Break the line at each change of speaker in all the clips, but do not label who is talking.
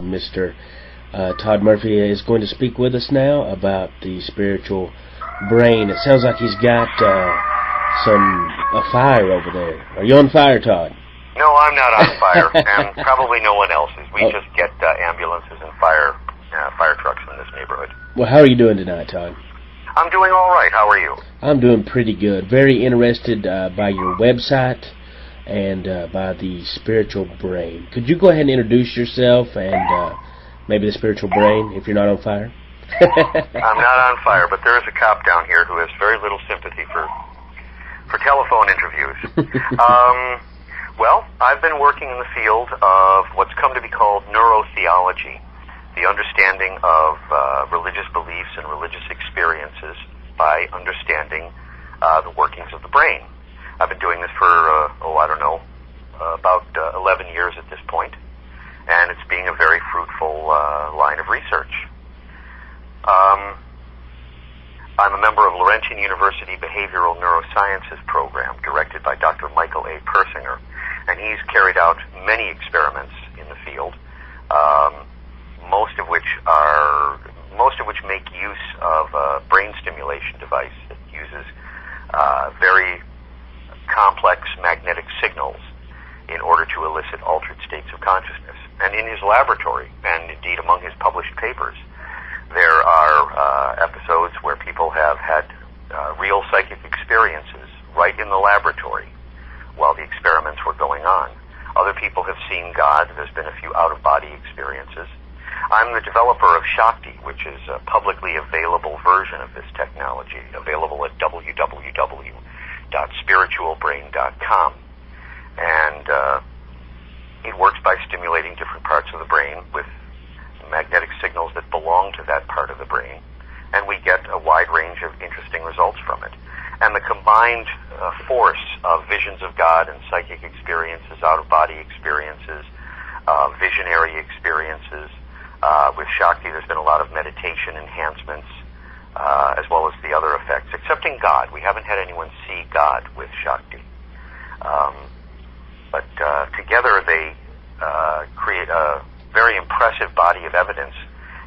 Mr. Todd Murphy is going to speak with us now about the spiritual brain. It sounds like he's got a fire over there. Are you on fire, Todd?
No, I'm not on fire, and probably no one else is. We just get ambulances and fire trucks in this neighborhood.
Well, how are you doing tonight, Todd?
I'm doing all right. How are you?
I'm doing pretty good. Very interested by your website and by the spiritual brain. Could you go ahead and introduce yourself and maybe the spiritual brain, if you're not on fire?
I'm not on fire, but there is a cop down here who has very little sympathy for telephone interviews. Well, I've been working in the field of what's come to be called neurotheology, the understanding of religious beliefs and religious experiences by understanding the workings of the brain. I've been doing this for, about 11 years at this point, and it's being a very fruitful line of research. I'm a member of Laurentian University Behavioral Neurosciences program, directed by Dr. Michael A. Persinger, and he's carried out many experiments in the field, most of which make use of a brain stimulation device that uses very complex magnetic signals in order to elicit altered states of consciousness. And in his laboratory, and indeed among his published papers, there are episodes where people have had real psychic experiences right in the laboratory while the experiments were going on. Other people have seen God. There's been a few out-of-body experiences. I'm the developer of Shakti, which is a publicly available version of this technology, available at www.spiritualbrain.com. And it works by stimulating different parts of the brain with magnetic signals that belong to that part of the brain, and we get a wide range of interesting results from it. And the combined force of visions of God and psychic experiences, out-of-body experiences, visionary experiences, with Shakti there's been a lot of meditation enhancements, as well as the other effects, excepting God. We haven't had anyone see God with Shakti. But together they create a very impressive body of evidence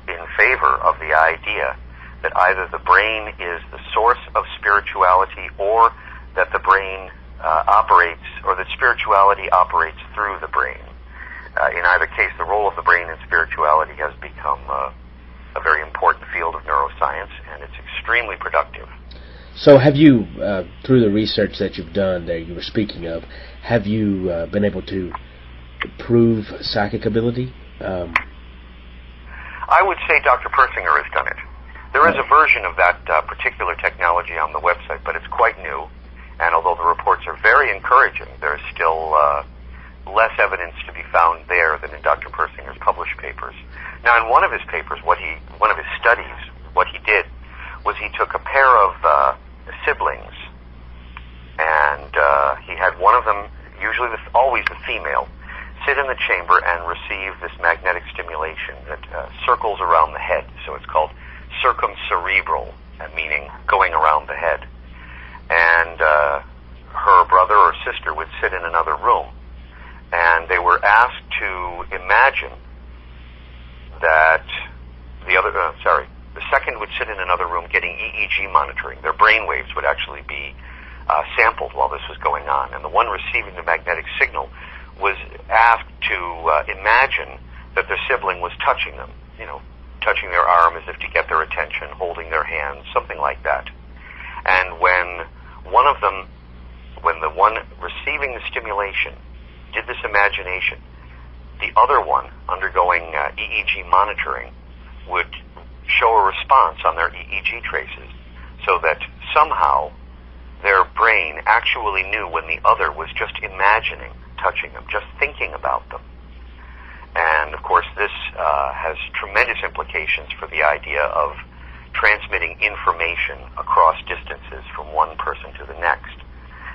in favor of the idea that either the brain is the source of spirituality, or that the brain operates, or that spirituality operates through the brain. In either case, the role of the brain in spirituality has become a very important field of neuroscience, and it's extremely productive.
So have you, through the research that you've done that you were speaking of, have you been able to prove psychic ability?
I would say Dr. Persinger has done it. There is a version of that particular technology on the website, but it's quite new, and although the reports are very encouraging, there's still less evidence to be found there than in Dr. Persinger's published papers. Now, in one of his papers, what he did was he took a pair of siblings, and he had one of them, always the female, sit in the chamber and receive this magnetic stimulation that circles around the head. So it's called circumcerebral, meaning going around the head. And her brother or sister would sit in another room, and they were asked to imagine that the second would sit in another room getting EEG monitoring. Their brain waves would actually be sampled while this was going on, and the one receiving the magnetic signal was asked to imagine that their sibling was touching them, touching their arm as if to get their attention, holding their hands, something like that. And when the one receiving the stimulation did this imagination, the other one, undergoing EEG monitoring, would show a response on their EEG traces, so that somehow their brain actually knew when the other was just imagining touching them, just thinking about them. And of course this has tremendous implications for the idea of transmitting information across distances from one person to the next.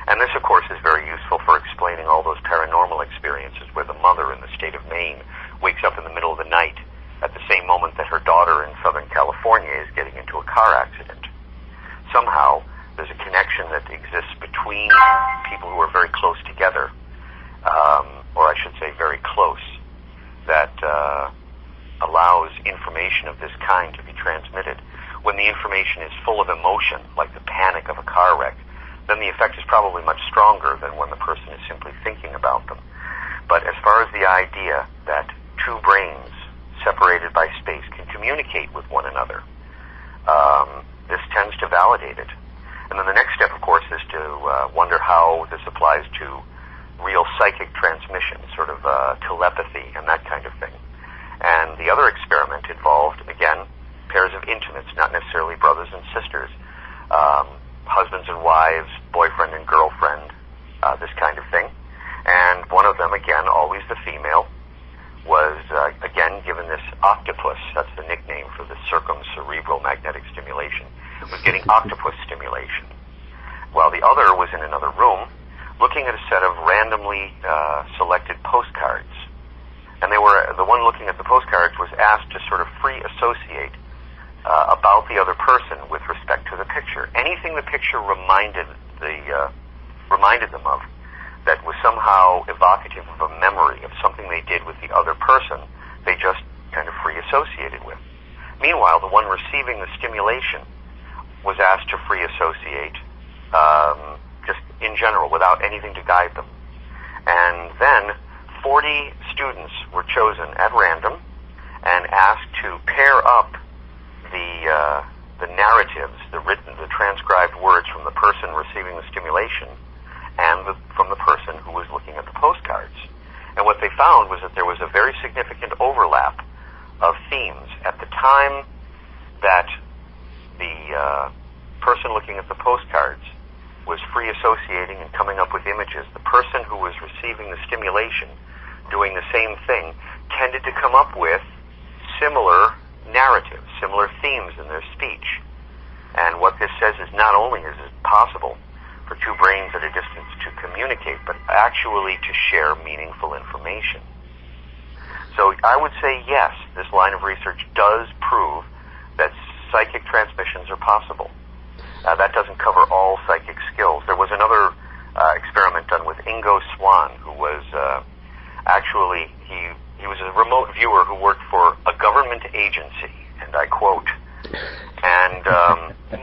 And this of course is very useful for explaining all those paranormal experiences where the mother in the state of Maine wakes up in the middle of the night at the same moment that her daughter in Southern California is getting into a car accident. Somehow there's a connection that exists between people who are very close together, or I should say very close, that the information is full of emotion, like the panic of a car wreck, then the effect is probably much stronger than when the person is simply thinking about them. But as far as the idea that two brains separated by space can communicate with one another, this tends to validate it. And then the next step, of course, is to wonder how this applies to real psychic transmission, sort of telepathy and that kind of thing. And the other experiment involved, again, pairs of intimates, not necessarily brothers and sisters, husbands and wives, boyfriend and girlfriend, this kind of thing. And one of them, again, always the female, was, again, given this octopus, that's the nickname for the circumcerebral magnetic stimulation, was getting octopus stimulation, while the other was in another room looking at a set of randomly selected postcards. And the one looking at the postcards was asked to sort of free associate about the other person with respect to the picture. Anything the picture reminded them of that was somehow evocative of a memory of something they did with the other person, they just kind of free associated with. Meanwhile, the one receiving the stimulation was asked to free associate just in general, without anything to guide them. And then 40 students were chosen at random and asked to pair up the narratives, the transcribed words from the person receiving the stimulation and from the person who was looking at the postcards. And what they found was that there was a very significant overlap of themes. At the time that the person looking at the postcards was free associating and coming up with images, the person who was receiving the stimulation, doing the same thing, tended to come up with similar narratives, similar themes in their speech. And what this says is not only is it possible for two brains at a distance to communicate, but actually to share meaningful information. So I would say yes, this line of research does prove that psychic transmissions are possible. That doesn't cover all psychic skills. There was another experiment done with Ingo Swann, who was actually, he was a remote viewer who worked for a government agency, and I quote, and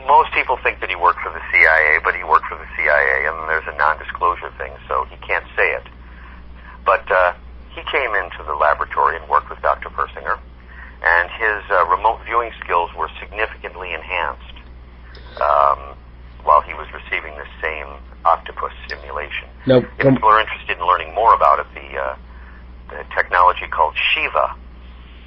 most people think that he worked for the CIA, but he worked for the CIA, and there's a non-disclosure thing, so he can't say it. But he came into the laboratory and worked with Dr. Persinger, and his remote viewing skills were significantly enhanced while he was receiving the same octopus stimulation.
If
people are interested in learning more about it, the technology called Shiva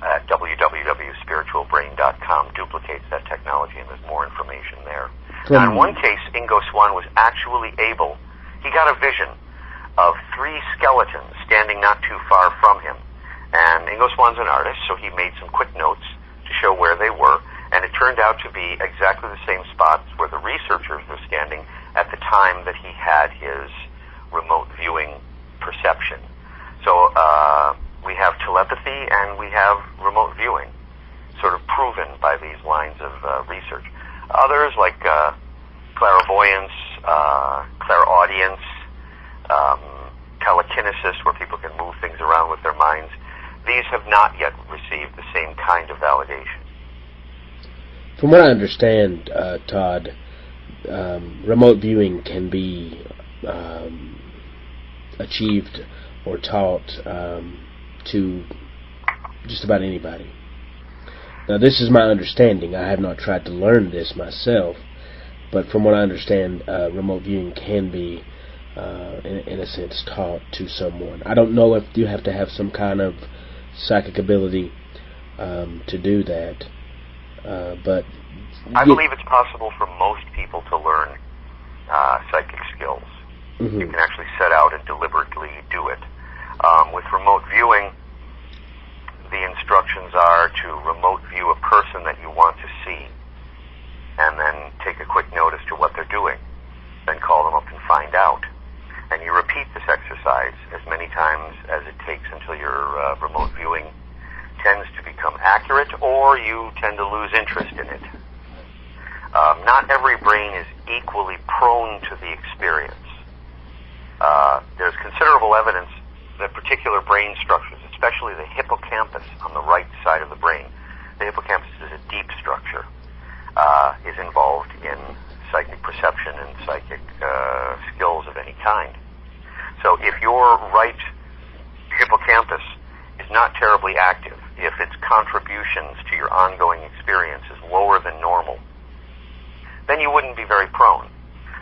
at www.spiritualbrain.com duplicates that technology, and there's more information there. Now, in one case, Ingo Swann was actually he got a vision of 3 skeletons standing not too far from him. And Ingo Swann's an artist, so he made some quick notes to show where they were, and it turned out to be exactly the same spots where the researchers were standing at the time that he had his remote viewing perception. So we have telepathy and we have remote viewing, sort of proven by these lines of research. Others, like clairvoyance, clairaudience, telekinesis, where people can move things around with their minds, these have not yet received the same kind of validation.
From what I understand, Todd, remote viewing can be achieved or taught to just about anybody. Now, this is my understanding. I have not tried to learn this myself, but from what I understand, remote viewing can be, in a sense, taught to someone. I don't know if you have to have some kind of psychic ability to do that, but
I believe it's possible for most people to learn psychic skills.
Mm-hmm.
You can actually set out and deliberately do it. With remote viewing, the instructions are to remote view a person that you want to see, and then take a quick note as to what they're doing. Then call them up and find out. And you repeat this exercise as many times as it takes until your remote viewing tends to become accurate, or you tend to lose interest in it. Not every brain is equally prone to the experience. There's considerable evidence that particular brain structures, especially the hippocampus on the right side of the brain, the hippocampus is a deep structure, is involved in psychic perception and psychic skills of any kind. So if your right hippocampus is not terribly active, if its contributions to your ongoing experience is lower than normal, then you wouldn't be very prone.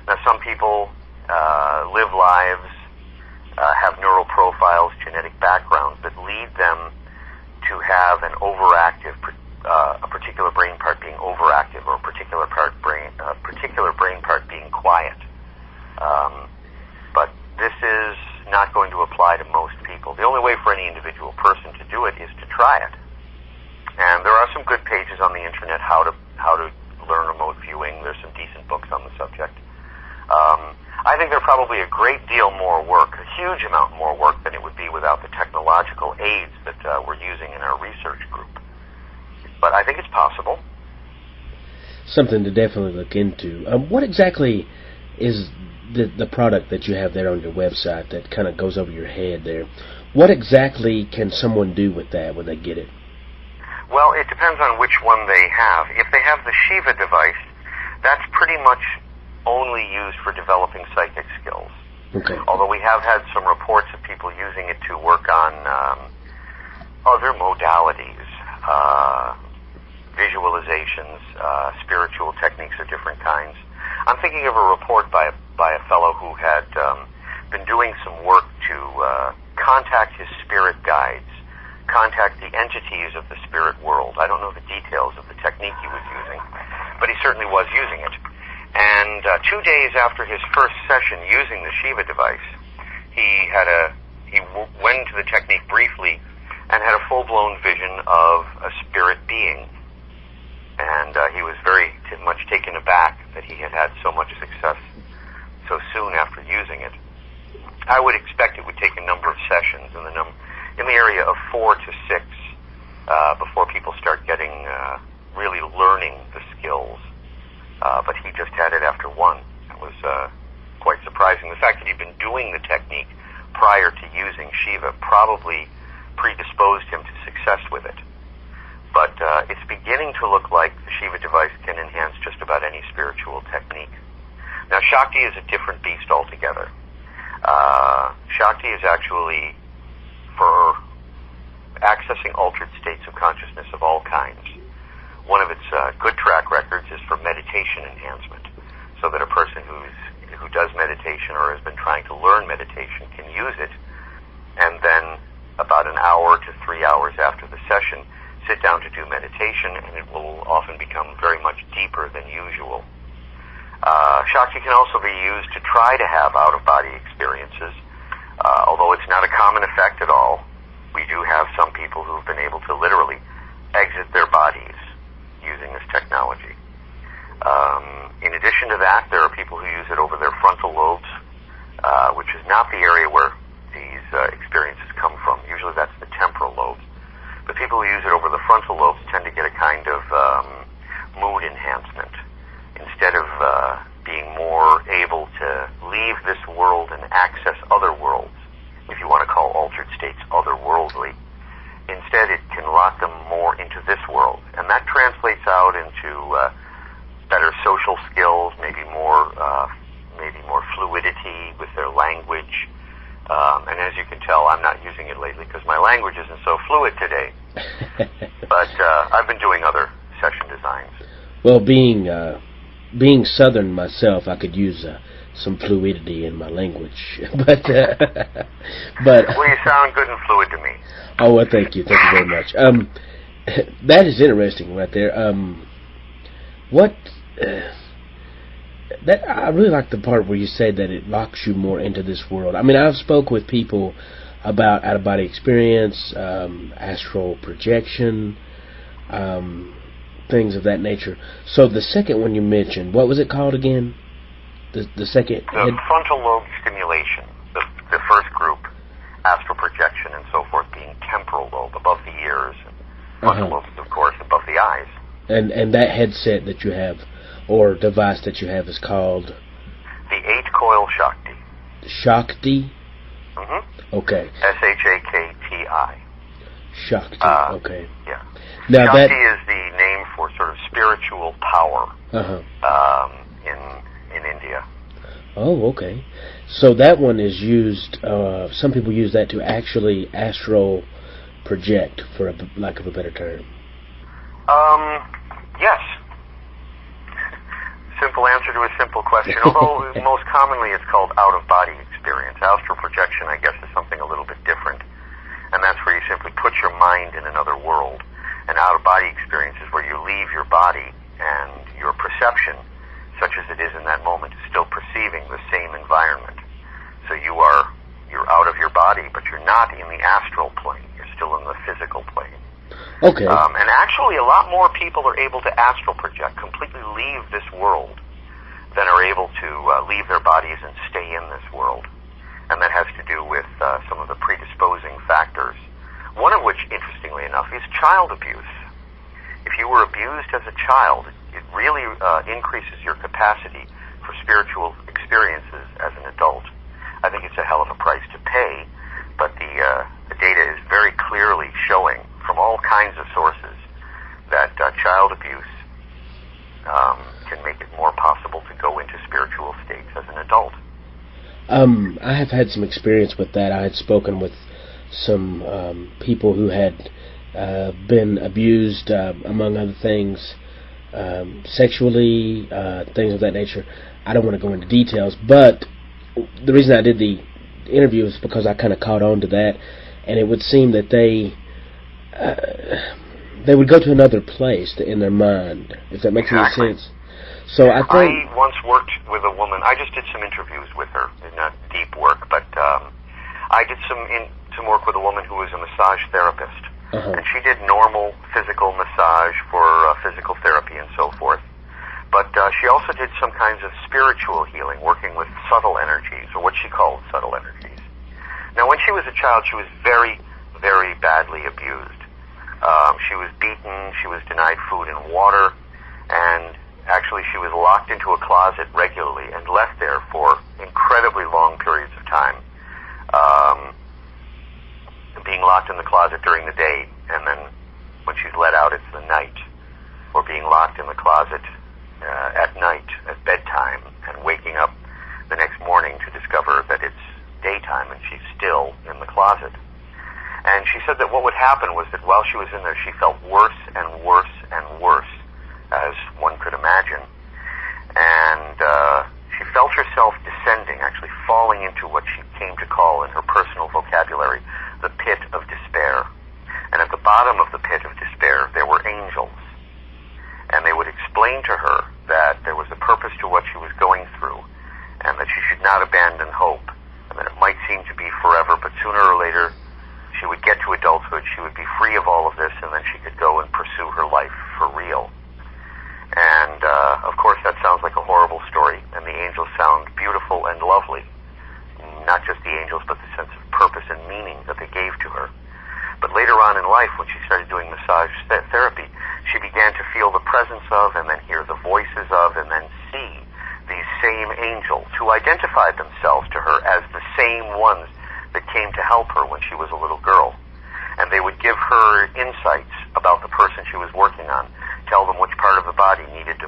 Now, some people live lives, have neural profiles, genetic backgrounds that lead them to have an overactive, a particular brain part being overactive, or a particular brain part being quiet. But this is not going to apply to most people. The only way for any individual person to do it is to try it. And there are some good pages on the internet how to learn remote viewing. There's some decent books on the subject. I think they're probably a great deal more work, a huge amount more work than it would be without the technological aids that we're using in our research group. But I think it's possible.
Something to definitely look into. What exactly is the product that you have there on your website that kind of goes over your head there? What exactly can someone do with that when they get it?
Well, it depends on which one they have. If they have the Shiva device, that's pretty much only used for developing psychic skills.
Okay.
Although we have had some reports of people using it to work on other modalities, visualizations, spiritual techniques of different kinds. I'm thinking of a report by a fellow who had been doing some work to contact his spirit guides, contact the entities of the spirit world. I don't know the details of the technique he was using, but he certainly was using it. And 2 days after his first session using the Shiva device, he went into the technique briefly and had a full-blown vision of a spirit being. And he was very much taken aback that he had had so much success so soon after using it. I would expect it would take a number of sessions in the area of 4 to 6 before people start getting really learning the skills. But he just had it after one. It was quite surprising. The fact that he'd been doing the technique prior to using Shiva probably predisposed him to success with it. But it's beginning to look like the Shiva device can enhance just about any spiritual technique. Now, Shakti is a different beast altogether. Shakti is actually for accessing altered states of consciousness of all kinds. One of its good track records is for meditation enhancement, so that a person who does meditation or has been trying to learn meditation can use it, and then about an hour to 3 hours after the session, sit down to do meditation, and it will often become very much deeper than usual. Shakti can also be used to try to have out-of-body experiences, although it's not a common effect at all. We do have some people who've been able to literally exit their bodies using this technology. In addition to that, there are people who use it over their frontal lobes, which is not the area where these experiences come from. Usually that's the temporal lobes. But people who use it over the frontal lobes tend to get a kind of mood enhancement. Instead of being more able to leave this world and access other worlds, if you want to call altered states otherworldly, instead it can lock them more into this world. And that translates out into better social skills, maybe more fluidity with their language. And as you can tell, I'm not using it lately because my language isn't so fluid today. But I've been doing other session designs.
Well, being Southern myself, I could use some fluidity in my language. But
well, you sound good and fluid to me.
Oh, well, thank you very much. That is interesting right there. That I really like the part where you say that it locks you more into this world. I mean, I've spoke with people about out-of-body experience, astral projection, things of that nature. So the second one you mentioned, what was it called again? The second?
The frontal lobe stimulation. The first group, astral projection and so forth, being temporal lobe, above the ears. Frontal lobe, of course, above the eyes.
And that headset that you have, or device that you have, is called?
The 8-coil Shakti.
Shakti?
Mm-hmm.
Okay.
Shakti.
Shakti, okay.
Yeah.
Now
Shakti is the name for sort of spiritual power in India.
Oh, okay. So that one is used, some people use that to actually astral project, for lack of a better term.
Yes. Simple answer to a simple question, although most commonly it's called out-of-body experience. Astral projection, I guess, is something a little bit different, and that's where you simply put your mind in another world. An out-of-body experience is where you leave your body, and your perception, such as it is in that moment, is still perceiving the same environment. So you're out of your body, but you're not in the astral plane. You're still in the physical plane.
Okay.
And actually, a lot more people are able to astral project, completely leave this world, than are able to leave their bodies and stay in this world. And that has to do with some of the predisposing factors. One of which, interestingly enough, is child abuse. If you were abused as a child, it really increases your capacity for spiritual experiences as an adult. I think it's a hell of a price to pay, but the data is very clearly showing from all kinds of sources that child abuse can make it more possible to go into spiritual states as an adult.
I have had some experience with that. I had spoken with some people who had been abused, among other things, sexually, things of that nature. I don't want to go into details, but the reason I did the interview is because I kind of caught on to that, and it would seem that they would go to another place in their mind, if that makes any sense. So I think
I once worked with a woman. I just did some interviews with her, not deep work, but I did some work with a woman who was a massage therapist, and she did normal physical massage for physical therapy and so forth. But she also did some kinds of spiritual healing, working with subtle energies, or what she called subtle energies. Now, when she was a child, she was very, very badly abused. She was beaten, she was denied food and water, and actually she was locked into a closet regularly and left there for incredibly long periods of time. Being locked in the closet during the day, and then when she's let out, it's the night. Or being locked in the closet at night, at bedtime, and waking up the next morning to discover that it's daytime and she's still in the closet. And she said that what would happen was that while she was in there, she felt worse and worse and worse, as one could imagine. And she felt herself descending, actually falling into what she came to call, in her personal vocabulary, the pit of despair. And at the bottom of the pit of despair, there were angels. And they would explain to her that there was a purpose to what she was going through, and that she should not abandon hope, and that it might seem to be forever, but sooner or later she would get to adulthood, she would be free of all of this, and then she could go and pursue her life for real. And, of course, that sounds like a horrible story, and the angels sound beautiful and lovely. Not just the angels, but the sense of purpose and meaning that they gave to her. But later on in life, when she started doing massage therapy, she began to feel the presence of, and then hear the voices of, and then see these same angels who identified themselves to her as the same ones that came to help her when she was a little girl. And they would give her insights about the person she was working on, tell them which part of the body needed to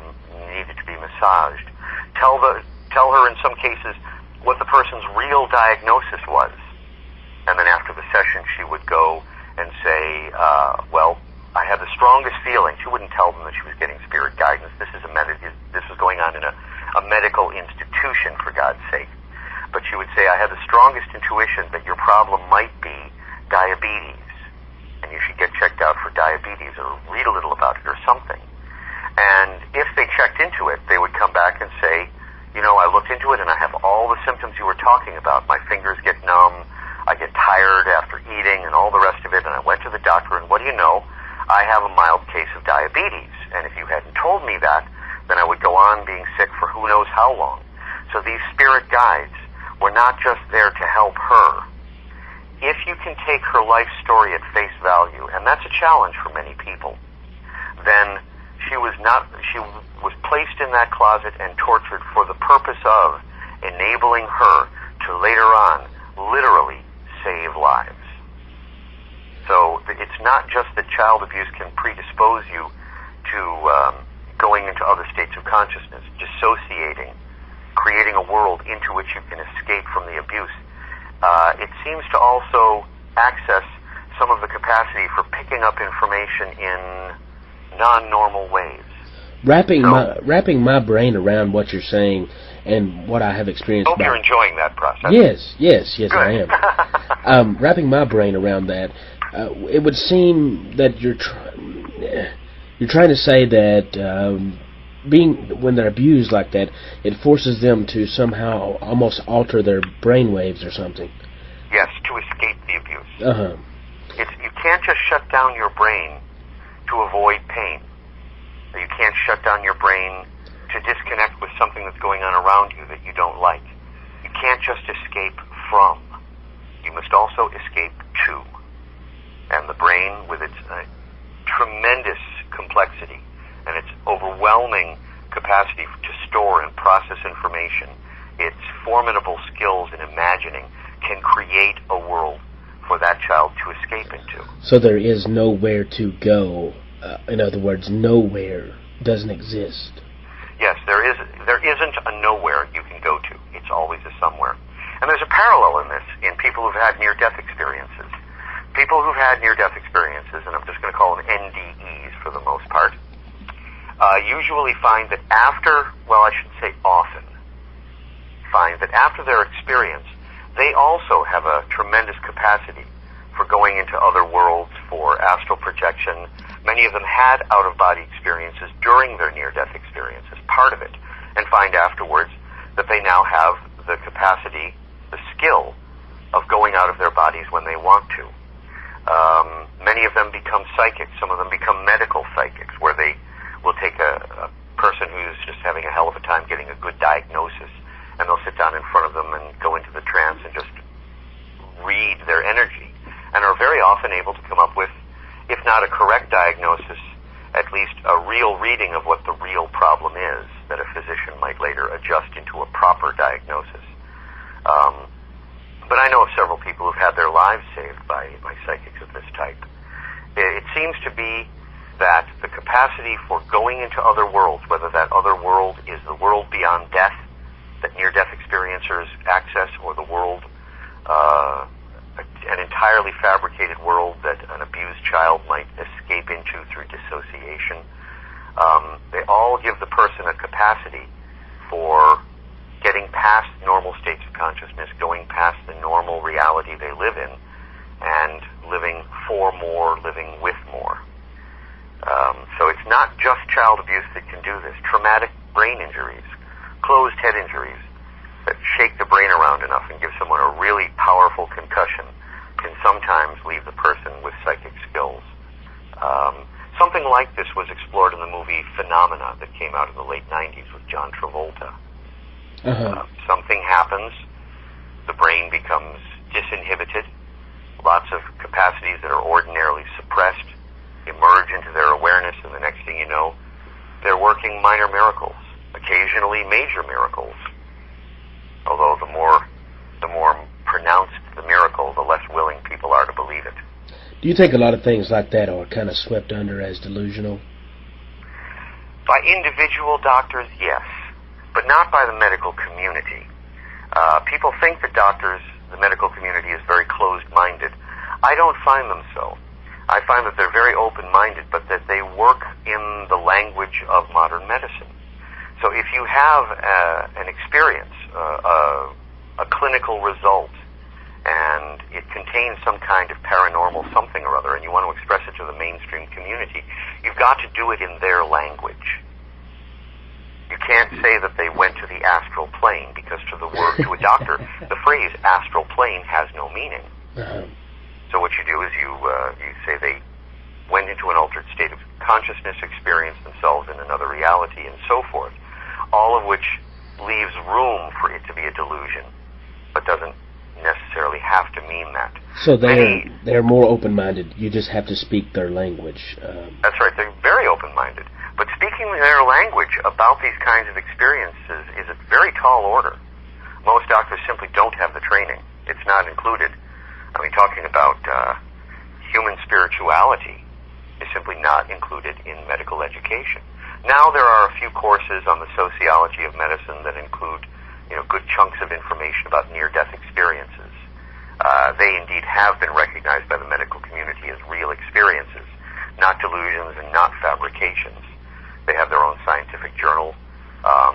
be massaged, tell her in some cases what the person's real diagnosis was. And then after the session, she would go and say, well, I had the strongest feeling. She wouldn't tell them that she was getting spirit guidance. This was going on in a medical institution, for God's sake. But she would say, I had the strongest intuition that your problem might be diabetes, and you should get checked out for diabetes, or read a little about it, or something. And if they checked into it, they would come back and say, you know, I looked into it, and I have all the symptoms you were talking about. My fingers get numb, I get tired after eating, and all the rest of it, and I went to the doctor, and what do you know? I have a mild case of diabetes, and if you hadn't told me that, then I would go on being sick for who knows how long. So these spirit guides were not just there to help her. If you can take her life story at face value, and that's a challenge for many people, then she was placed in that closet and tortured for the purpose of enabling her to later on literally save lives. So it's not just that child abuse can predispose you to going into other states of consciousness, dissociating, creating a world into which you can escape from the abuse. It seems to also access some of the capacity for picking up information in non-normal ways.
Wrapping my brain around what you're saying and what I have experienced.
I hope you're enjoying that process.
Yes,
Good.
I am. Wrapping my brain around that, it would seem that you're trying to say that when they're abused like that, it forces them to somehow almost alter their brain waves or something.
Yes, to escape the abuse.
Uh-huh.
You can't just shut down your brain to avoid pain. You can't shut down your brain to disconnect with something that's going on around you that you don't like. You can't just escape from. You must also escape to. And the brain, with its tremendous complexity and its overwhelming capacity to store and process information, its formidable skills in imagining, can create a world for that child to escape into.
So there is nowhere to go. In other words, nowhere doesn't exist.
Yes, there isn't a nowhere you can go to. It's always a somewhere. And there's a parallel in this in people who've had near-death experiences. People who've had near-death experiences, and I'm just going to call them NDEs for the most part, usually find that often find that after their experience, they also have a tremendous capacity for going into other worlds, for astral projection. Many of them had out-of-body experiences during their near-death experience as part of it, and find afterwards that they now have the capacity, the skill, of going out of their bodies when they want to. Many of them become psychics. Some of them become medical psychics, where they will take a person who's just having a hell of a time getting a good diagnosis, and they'll sit down in front of them and go into the trance and just read their energy, and are very often able to come up with, if not a correct diagnosis, at least a real reading of what the real problem is, that a physician might later adjust into a proper diagnosis. But I know of several people who've had their lives saved by psychics of this type. It seems to be that the capacity for going into other worlds, whether that other world is the world beyond death that near-death experiencers access, or the world, an entirely fabricated world that an abused child might escape into through dissociation, they all give the person a capacity for getting past normal states of consciousness, going past the normal reality they live in, and living for more, living with more. So it's not just child abuse that can do this. Traumatic brain injuries, closed head injuries that shake the brain around enough and give someone a really powerful concussion can sometimes leave the person with psychic skills. Something like this was explored in the movie Phenomena that came out in the late 90s with John Travolta. Something happens, the brain becomes disinhibited, lots of capacities that are ordinarily suppressed emerge into their awareness, and the next thing you know, they're working minor miracles, occasionally major miracles. Although the more pronounced the miracle, the less willing people are to believe it.
Do you think a lot of things like that are kind of swept under as delusional?
By individual doctors, yes, but not by the medical community. People think that doctors, the medical community, is very closed-minded. I don't find them so. I find that they're very open-minded, but that they work in the language of modern medicine. So if you have an experience, a clinical result, and it contains some kind of paranormal something or other, and you want to express it to the mainstream community, you've got to do it in their language. You can't say that they went to the astral plane, because to a doctor, the phrase astral plane has no meaning. So what you do is you say they went into an altered state of consciousness, experienced themselves in another reality, and so forth, all of which leaves room for it to be a delusion, but doesn't necessarily have to mean that.
So they're more open-minded. You just have to speak their language.
That's right. They're very open-minded. But speaking their language about these kinds of experiences is a very tall order. Most doctors simply don't have the training. It's not included. I mean, talking about human spirituality is simply not included in medical education. Now there are a few courses on the sociology of medicine that include, good chunks of information about near-death experiences. They indeed have been recognized by the medical community as real experiences, not delusions and not fabrications. They have their own scientific journal,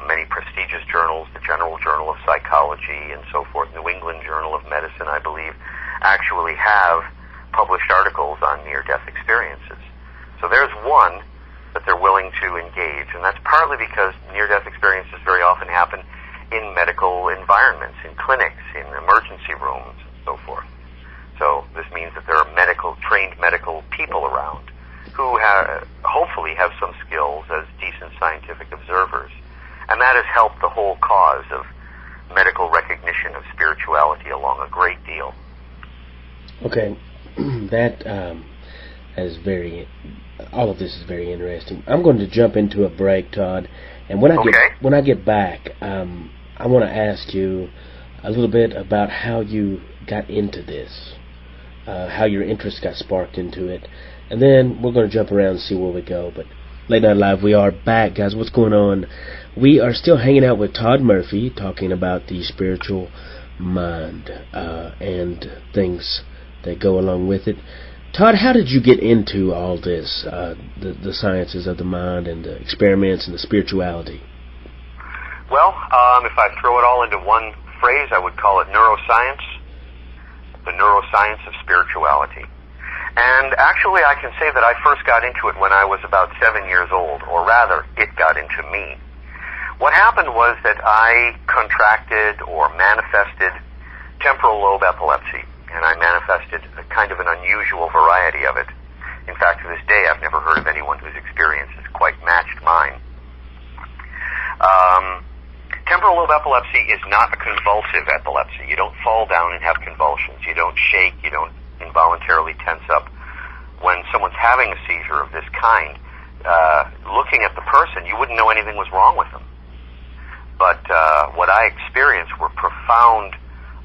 many prestigious journals, the General Journal of Psychology and so forth, New England Journal of Medicine, I believe, actually have published articles on near-death experiences. So there's one that they're willing to engage, and that's partly because near-death experiences very often happen in medical environments, in clinics, in emergency rooms, and so forth. So this means that there are trained medical people around who hopefully have some skills as decent scientific observers. And that has helped the whole cause of medical recognition of spirituality along a great deal.
Okay, that all of this is very interesting. I'm going to jump into a break, Todd, and when I get back, I want to ask you a little bit about how you got into this, how your interest got sparked into it, and then we're going to jump around and see where we go. But Late Night Live, we are back, guys. What's going on? We are still hanging out with Todd Murphy, talking about the spiritual mind and things that go along with it. Todd, how did you get into all this, the sciences of the mind and the experiments and the spirituality?
Well, if I throw it all into one phrase, I would call it neuroscience, the neuroscience of spirituality. And actually, I can say that I first got into it when I was about 7 years old, or rather, it got into me. What happened was that I contracted or manifested temporal lobe epilepsy, and I manifested a kind of an unusual variety of it. In fact, to this day, I've never heard of anyone whose experience has quite matched mine. Temporal lobe epilepsy is not a convulsive epilepsy. You don't fall down and have convulsions. You don't shake. You don't involuntarily tense up. When someone's having a seizure of this kind, looking at the person, you wouldn't know anything was wrong with them. But what I experienced were profound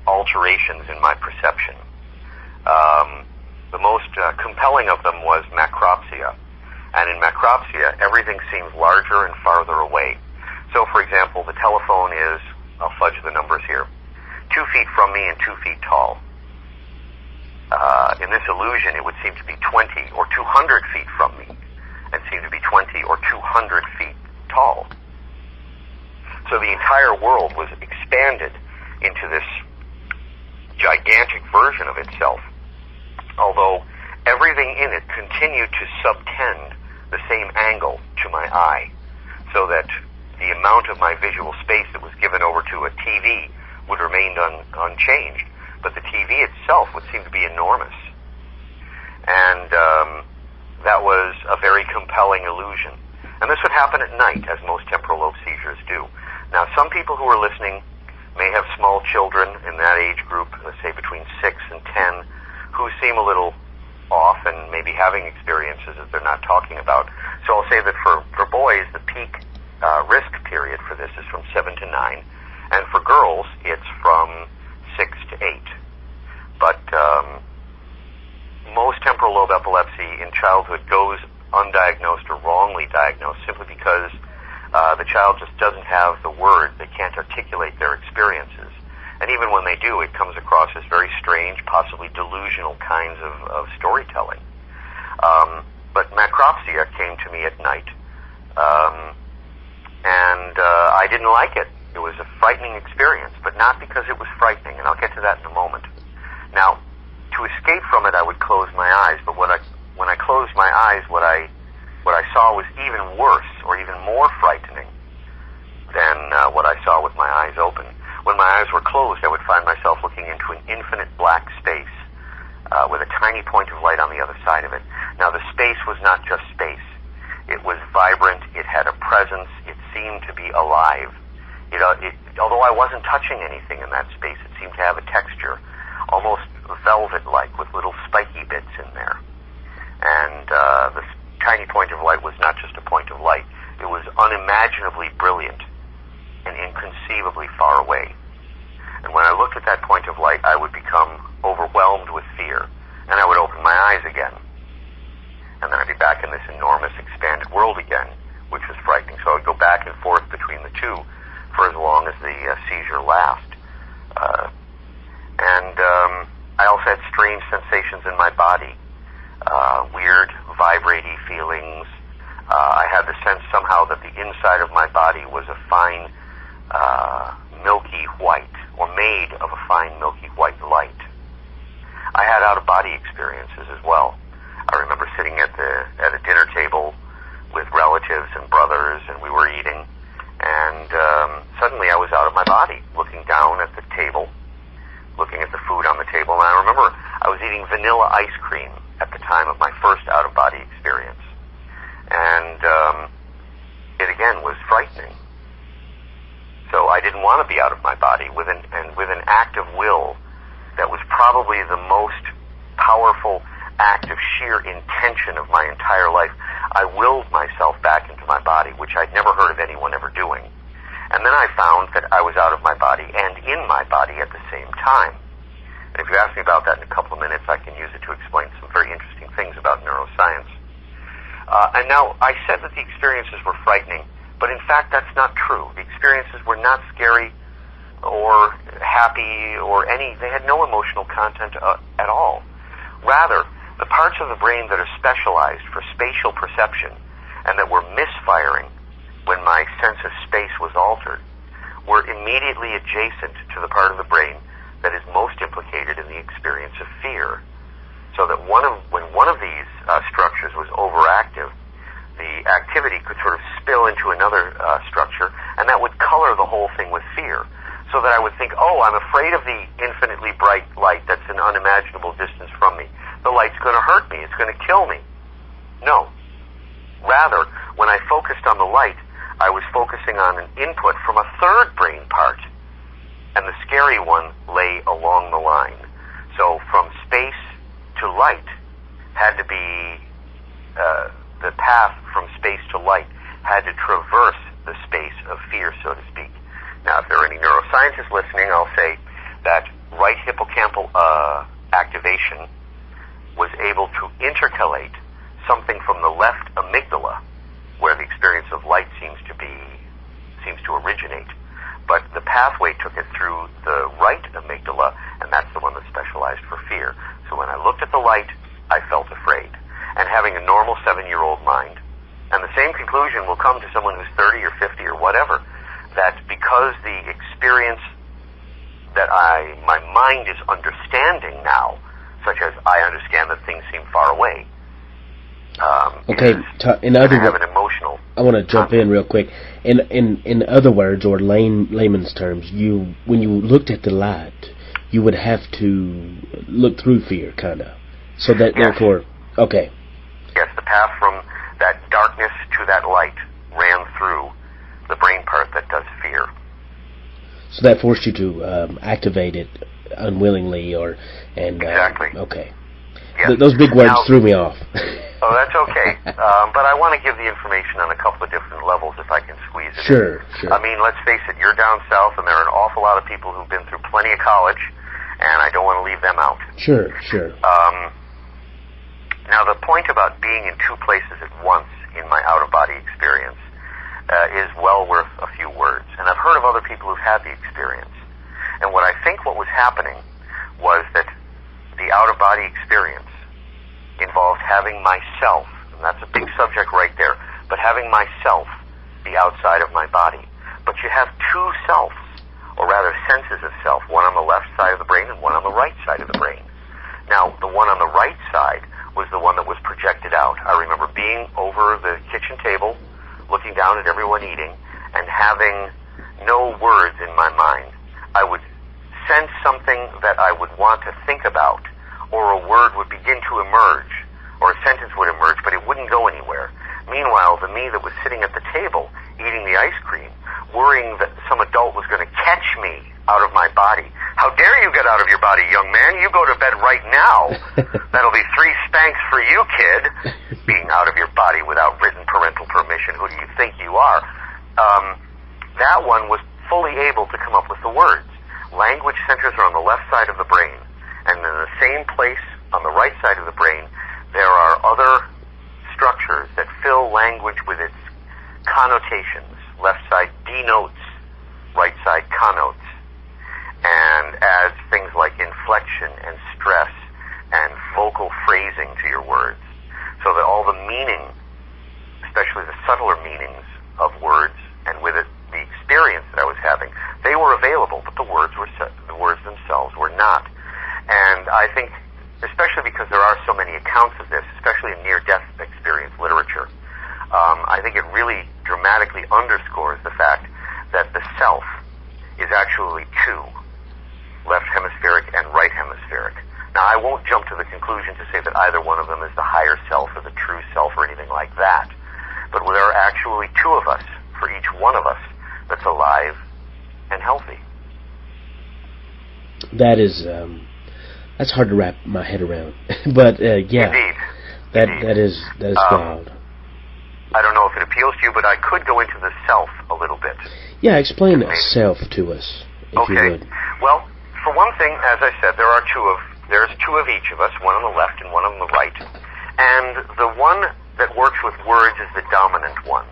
alterations in my perception. The most compelling of them was macropsia. And in macropsia, everything seems larger and farther away. So, for example, the telephone is, I'll fudge the numbers here, 2 feet from me and 2 feet tall. In this illusion, it would seem to be 20 or 200 feet from me and seem to be 20 or 200 feet tall. So the entire world was expanded into this gigantic version of itself, although everything in it continued to subtend the same angle to my eye, so that the amount of my visual space that was given over to a TV would remain unchanged, but the TV itself would seem to be enormous. And that was a very compelling illusion. And this would happen at night, as most temporal lobe seizures do. Now, some people who are listening may have small children in that age group, let's say between 6 and 10, who seem a little off and maybe having experiences that they're not talking about. So I'll say that for boys, the peak risk period for this is from 7 to 9, and for girls, it's from 6 to 8. But most temporal lobe epilepsy in childhood goes undiagnosed or wrongly diagnosed simply because the child just doesn't have the words. They can't articulate their experiences. And even when they do, it comes across as very strange, possibly delusional kinds of storytelling. But macropsia came to me at night. And I didn't like it. It was a frightening experience, but not because it was frightening, and I'll get to that in a moment. Now, to escape from it, I would close my eyes, but when I closed my eyes, what I saw was even worse, or even more frightening than what I saw with my eyes open. When my eyes were closed, I would find myself looking into an infinite black space with a tiny point of light on the other side of it. Now, the space was not just space. It was vibrant, it had a presence, it seemed to be alive. Although I wasn't touching anything in that space, it seemed to have a texture, almost velvet-like, with little spiky bits in there. And this tiny point of light was not just a point of light, it was unimaginably brilliant and inconceivably far away. And when I looked at that point of light, I would become overwhelmed with fear, and I would open my eyes again. And then I'd be back this enormous expanded world again, which was frightening. So I would go back and forth between the two for as long as the seizure lasted. I also had strange sensations in my body, weird, vibrating feelings. I had the sense somehow that the inside of my body was a fine, milky white, or made of a fine, milky white light. I had out-of-body experiences as well. I remember sitting at a dinner table with relatives and brothers, and we were eating, and suddenly I was out of my body, looking down at the table, looking at the food on the table, and I remember I was eating vanilla ice cream at the time of my first out-of-body experience. And it again was frightening. So I didn't want to be out of my body. With an act of will that was probably the most powerful act of sheer intention of my entire life, I willed myself back into my body, which I'd never heard of anyone ever doing. And then I found that I was out of my body and in my body at the same time. And if you ask me about that in a couple of minutes, I can use it to explain some very interesting things about neuroscience. And now, I said that the experiences were frightening, but in fact that's not true. The experiences were not scary or happy or they had no emotional content at all. Rather, the parts of the brain that are specialized for spatial perception and that were misfiring when my sense of space was altered were immediately adjacent to the part of the brain that is most implicated in the experience of fear. So that when one of these structures was overactive, the activity could sort of spill into another structure, and that would color the whole thing with fear. So that I would think, oh, I'm afraid of the infinitely bright light that's an unimaginable distance from me. The light's going to hurt me. It's going to kill me. No. Rather, when I focused on the light, I was focusing on an input from a third brain part, and the scary one lay along the line. So from space to light had to be, the path from space to light had to traverse the space of fear, so to speak. Now, if there are any neuroscientists listening, I'll say that right hippocampal activation was able to intercalate something from the left amygdala, where the experience of light seems to originate. But the pathway took it through the right amygdala, and that's the one that's specialized for fear. So when I looked at the light, I felt afraid. And having a normal 7-year-old mind, and the same conclusion will come to someone who's 30 or 50 or whatever, that because the experience that my mind is understanding now, such as I understand that things seem far away,
okay, in other words,
emotional.
I want to jump in real quick. In other words, or layman's terms, when you looked at the light, you would have to look through fear, kind of. So that therefore, okay.
Yes, the path from that darkness to that light ran through the brain part that does fear.
So that forced you to activate it unwillingly,
exactly.
Okay.
Yes.
Those big words threw me off.
Oh, that's okay. But I want to give the information on a couple of different levels if I can squeeze it in.
Sure.
I mean, let's face it, you're down south, and there are an awful lot of people who've been through plenty of college, and I don't want to leave them out.
Sure.
Now, the point about being in two places at once in my out-of-body experience is well worth a few words. And I've heard of other people who've had the experience. And what I think what was happening was that the out-of-body experience involved having myself, and that's a big subject right there, but having myself be outside of my body. But you have two selves, or rather senses of self, one on the left side of the brain and one on the right side of the brain. Now, the one on the right side was the one that was projected out. I remember being over the kitchen table, looking down at everyone eating, and having no words in my mind. I would sense something that I would want to think about, or a word would begin to emerge, or a sentence would emerge, but it wouldn't go anywhere. Meanwhile, the me that was sitting at the table, eating the ice cream, worrying that some adult was going to catch me out of my body. How dare you get out of your body, young man? You go to bed right now. That'll be 3 spanks for you, kid. Being out of your body without written parental permission. Who do you think you are? That one was fully able to come up with the words. Language centers are on the left side of the brain. And in the same place on the right side of the brain, there are other structures literatures that fill language with its connotations. Left side denotes, right side connotes, and adds things like inflection and stress and vocal phrasing to your words, so that all the meaning, especially the subtler meanings of words, and with it the experience that I was having, they were available, but the words themselves were not. And I think, especially because there are so many accounts of this, especially in near-death experience literature, I think it really dramatically underscores the fact that the self is actually two, left hemispheric and right hemispheric. Now, I won't jump to the conclusion to say that either one of them is the higher self or the true self or anything like that, but there are actually two of us, for each one of us, that's alive and healthy.
That is, that's hard to wrap my head around. But, yeah.
Indeed.
That is wild.
I don't know if it appeals to you, but I could go into the self a little bit.
Yeah, explain self to us, if you would.
Well, for one thing, as I said, there's two of each of us, one on the left and one on the right. And the one that works with words is the dominant one.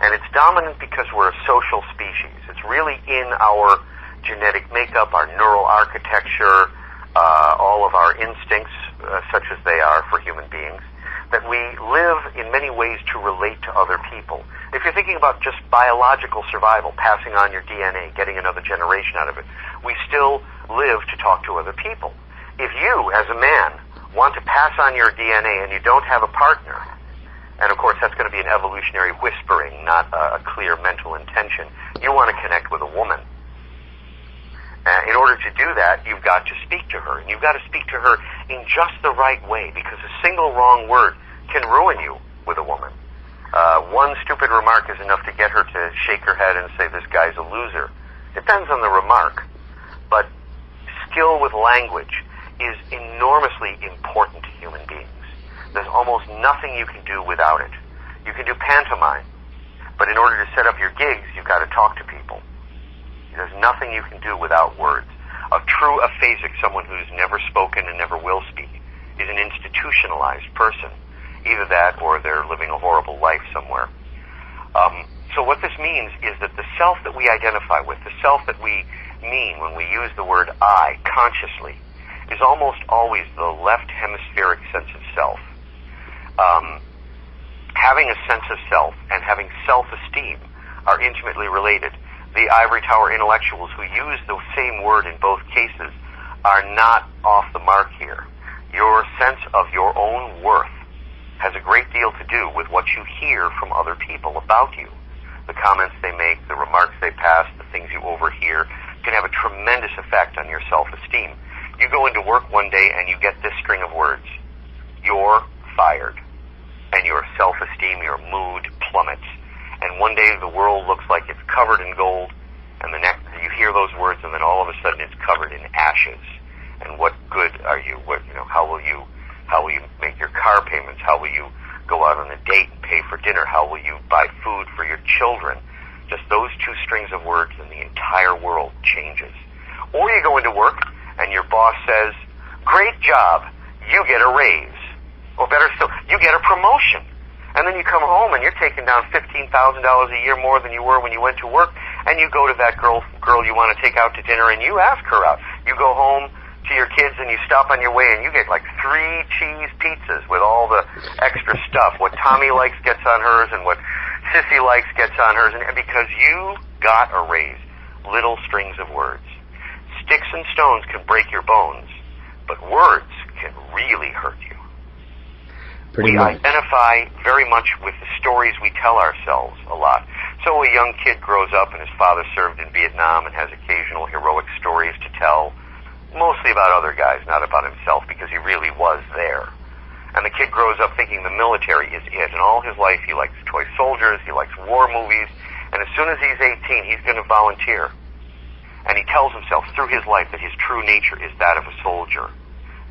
And it's dominant because we're a social species. It's really in our genetic makeup, our neural architecture, all of our instincts, such as they are for human beings, that we live in many ways to relate to other people. If you're thinking about just biological survival, passing on your DNA, getting another generation out of it, we still live to talk to other people. If you, as a man, want to pass on your DNA and you don't have a partner, and of course that's going to be an evolutionary whispering, not a clear mental intention, you want to connect with a woman. In order to do that, you've got to speak to her. And you've got to speak to her in just the right way, because a single wrong word can ruin you with a woman. One stupid remark is enough to get her to shake her head and say, this guy's a loser. Depends on the remark. But skill with language is enormously important to human beings. There's almost nothing you can do without it. You can do pantomime, but in order to set up your gigs, you've got to talk to people. There's nothing you can do without words. A true aphasic, someone who's never spoken and never will speak, is an institutionalized person. Either that or they're living a horrible life somewhere. So what this means is that the self that we identify with, the self that we mean when we use the word I consciously, is almost always the left hemispheric sense of self. Having a sense of self and having self-esteem are intimately related. The ivory tower intellectuals who use the same word in both cases are not off the mark here. Your sense of your own worth has a great deal to do with what you hear from other people about you. The comments they make, the remarks they pass, the things you overhear can have a tremendous effect on your self-esteem. You go into work one day and you get this string of words. You're fired. And your self-esteem, your mood plummets. And one day the world looks like it's covered in gold, and the next you hear those words, and then all of a sudden it's covered in ashes. And what good are you? How will you make your car payments? How will you go out on a date and pay for dinner? How will you buy food for your children? Just those two strings of words, and the entire world changes. Or you go into work, and your boss says, "Great job, you get a raise." Or better still, you get a promotion. And then you come home and you're taking down $15,000 a year more than you were when you went to work, and you go to that girl you want to take out to dinner and you ask her out. You go home to your kids and you stop on your way and you get like 3 cheese pizzas with all the extra stuff. What Tommy likes gets on hers, and what Sissy likes gets on hers, and because you got a raise. Little strings of words. Sticks and stones can break your bones, but words can really hurt you. We identify very much with the stories we tell ourselves a lot. So a young kid grows up and his father served in Vietnam and has occasional heroic stories to tell, mostly about other guys, not about himself, because he really was there. And the kid grows up thinking the military is it, and all his life he likes toy soldiers, he likes war movies, and as soon as he's 18, he's going to volunteer. And he tells himself through his life that his true nature is that of a soldier.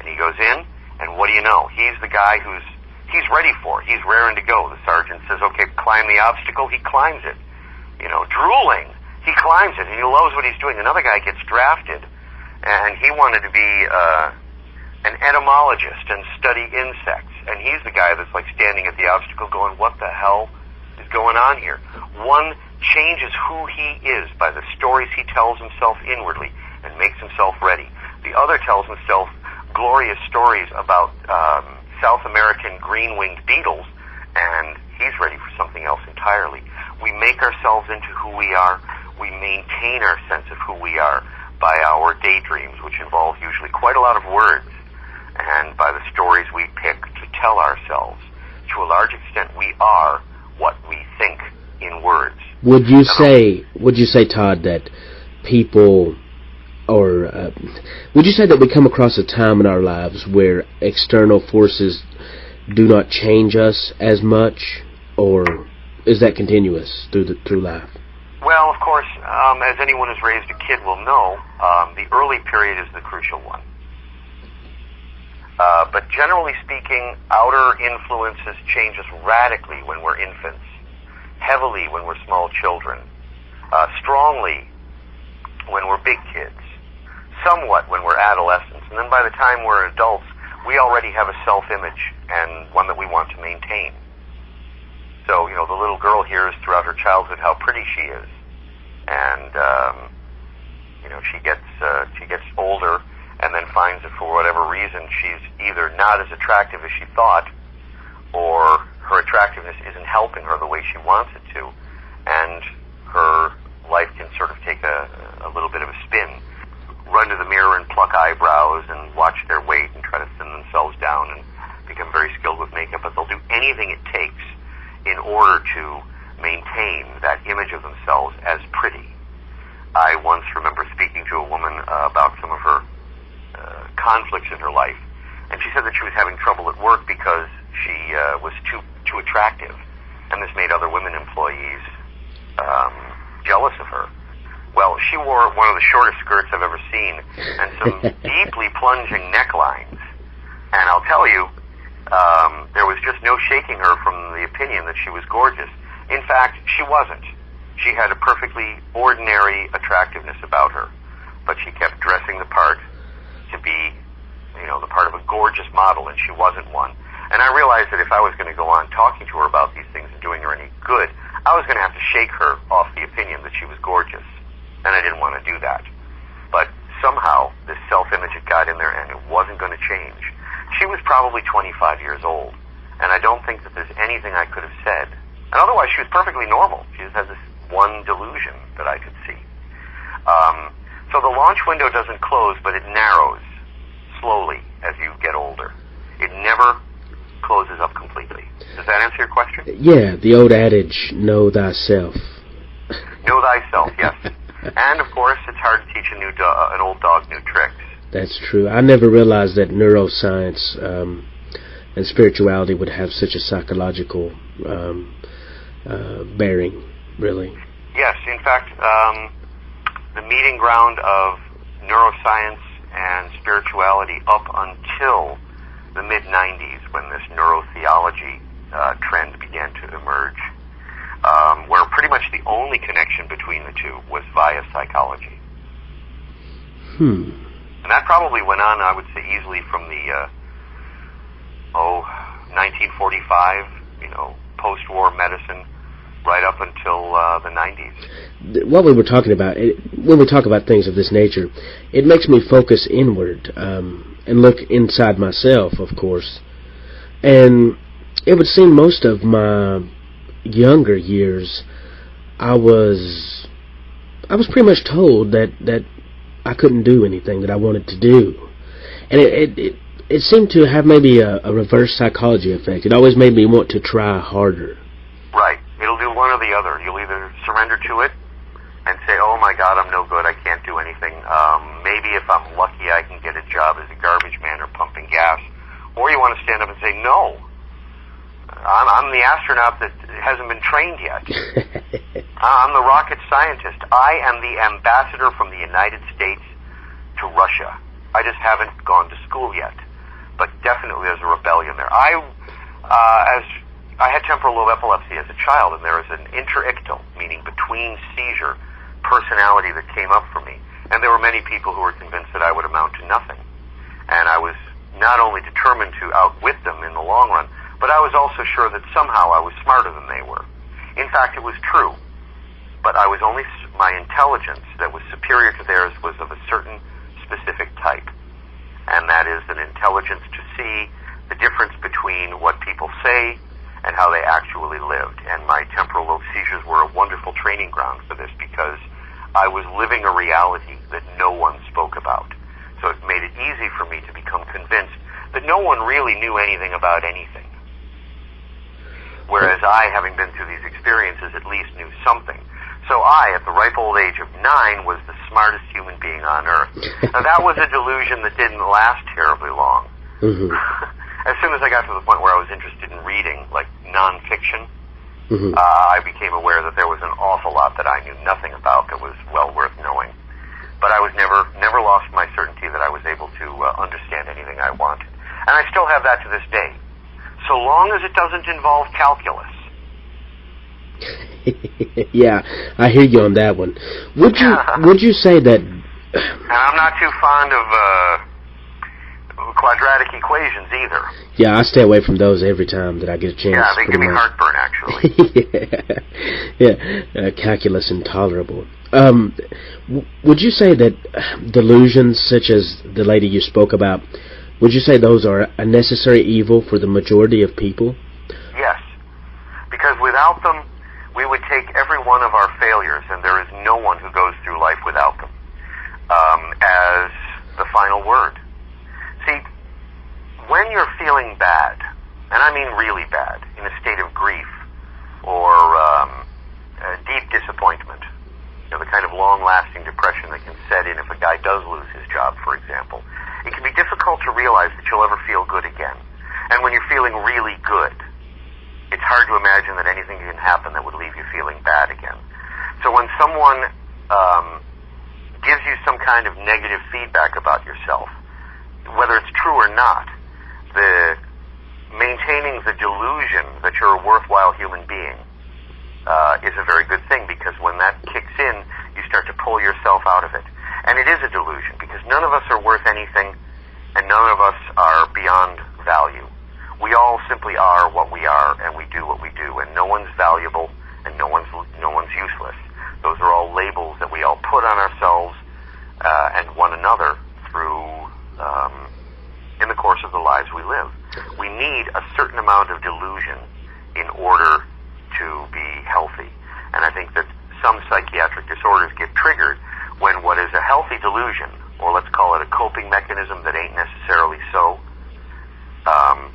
And he goes in, and what do you know? He's the guy he's ready for. He's raring to go. The sergeant says, okay, climb the obstacle. He climbs it. Drooling. He climbs it, and he loves what he's doing. Another guy gets drafted, and he wanted to be an entomologist and study insects, and he's the guy that's like standing at the obstacle going, what the hell is going on here? One changes who he is by the stories he tells himself inwardly and makes himself ready. The other tells himself glorious stories about South American green-winged beetles, and he's ready for something else entirely. We make ourselves into who we are. We maintain our sense of who we are by our daydreams, which involve usually quite a lot of words, and by the stories we pick to tell ourselves. To a large extent, we are what we think in words.
Would you say, Todd, that people, or would you say that we come across a time in our lives where external forces do not change us as much, or is that continuous through life?
Well, of course, as anyone who's raised a kid will know, the early period is the crucial one. But generally speaking, outer influences change us radically when we're infants, heavily when we're small children, strongly when we're big kids, somewhat when we're adolescents, and then by the time we're adults, we already have a self-image and one that we want to maintain. So, the little girl hears throughout her childhood how pretty she is, and she gets older, and then finds that for whatever reason she's either not as attractive as she thought, or her attractiveness isn't helping her the way she wants it to, and her life can sort of take a little bit of a spin. Run to the mirror and pluck eyebrows and watch their weight and try to thin themselves down and become very skilled with makeup, but they'll do anything it takes in order to maintain that image of themselves as pretty. I once remember speaking to a woman about some of her conflicts in her life, and she said that she was having trouble at work because she was too attractive, and this made other women employees jealous of her. Well, she wore one of the shortest skirts I've ever seen, and some deeply plunging necklines, and I'll tell you, there was just no shaking her from the opinion that she was gorgeous. In fact, she wasn't. She had a perfectly ordinary attractiveness about her, but she kept dressing the part to be, the part of a gorgeous model, and she wasn't one. And I realized that if I was going to go on talking to her about these things and doing her any good, I was going to have to shake her off the opinion that she was gorgeous, and I didn't want to do that. But somehow, this self-image had got in there, and it wasn't going to change. She was probably 25 years old, and I don't think that there's anything I could have said. And otherwise, she was perfectly normal. She just had this one delusion that I could see. So the launch window doesn't close, but it narrows slowly as you get older. It never closes up completely. Does that answer your question?
Yeah, the old adage, know thyself.
Know thyself, yes. And, of course, it's hard to teach an old dog new tricks.
That's true. I never realized that neuroscience and spirituality would have such a psychological bearing, really. Yes, in fact, the meeting ground of neuroscience and spirituality up until the mid-'90s, when this neurotheology trend began to emerge, where pretty much the only connection between the two was via psychology. And that probably went on, I would say, easily from the 1945, post-war medicine, right up until the 90s. What we were talking about, when we talk about things of this nature, it makes me focus inward and look inside myself, of course. And it would seem most of my younger years, I was pretty much told that I couldn't do anything that I wanted to do, and it seemed to have maybe a reverse psychology effect. It always made me want to try harder.
Right. It'll do one or the other. You'll either surrender to it and say, oh my God, I'm no good, I can't do anything. Maybe if I'm lucky I can get a job as a garbage man or pumping gas. Or you want to stand up and say, no, I'm the astronaut that hasn't been trained yet. I'm the rocket scientist. I am the ambassador from the United States to Russia. I just haven't gone to school yet. But definitely there's a rebellion there. I had temporal lobe epilepsy as a child, and there was an interictal, meaning between seizure, personality that came up for me. And there were many people who were convinced that I would amount to nothing. And I was not only determined to outwit them in the long run, but I was also sure that somehow I was smarter than they were. In fact, it was true, but I was only, my intelligence that was superior to theirs was of a certain specific type, and that is an intelligence to see the difference between what people say and how they actually lived. And my temporal lobe seizures were a wonderful training ground for this, because I was living a reality that no one spoke about. So it made it easy for me to become convinced that no one really knew anything about anything. Whereas I, having been through these experiences, at least knew something. So I, at the ripe old age of 9, was the smartest human being on earth. Now that was a delusion that didn't last terribly long.
Mm-hmm.
As soon as I got to the point where I was interested in reading, like, nonfiction, I became aware that there was an awful lot that I knew nothing about that was well worth knowing. But I was never lost my certainty that I was able to understand anything I wanted. And I still have that to this day. So long as it doesn't involve calculus.
Yeah, I hear you on that one. Would you say that?
And I'm not too fond of quadratic equations either.
Yeah, I stay away from those every time that I get a chance.
Yeah, they give me heartburn, actually.
Calculus intolerable. Would you say that delusions, such as the lady you spoke about, would you say those are a necessary evil for the majority of people?
Yes, because without them, we would take every one of our failures, and there is no one who goes through life without them, as the final word. See, when you're feeling bad, and I mean really bad, in a state of grief or deep disappointment, the kind of long-lasting depression that can set in if a guy does lose his job, for example, it can be difficult to realize that you'll ever feel good again. And when you're feeling really good, it's hard to imagine that anything can happen that would leave you feeling bad again. So when someone gives you some kind of negative feedback about yourself, whether it's true or not, maintaining the delusion that you're a worthwhile human being is a very good thing, because when that kicks in, you start to pull yourself out of it. And it is a delusion, because none of us are worth anything, and none of us are beyond value. We all simply are what we are, and we do what we do, and no one's valuable, and no one's useless. Those are all labels that we all put on ourselves and one another through in the course of the lives we live. We need a certain amount of delusion in order to be healthy. And I think that some psychiatric disorders get triggered when what is a healthy delusion, or let's call it a coping mechanism that ain't necessarily so,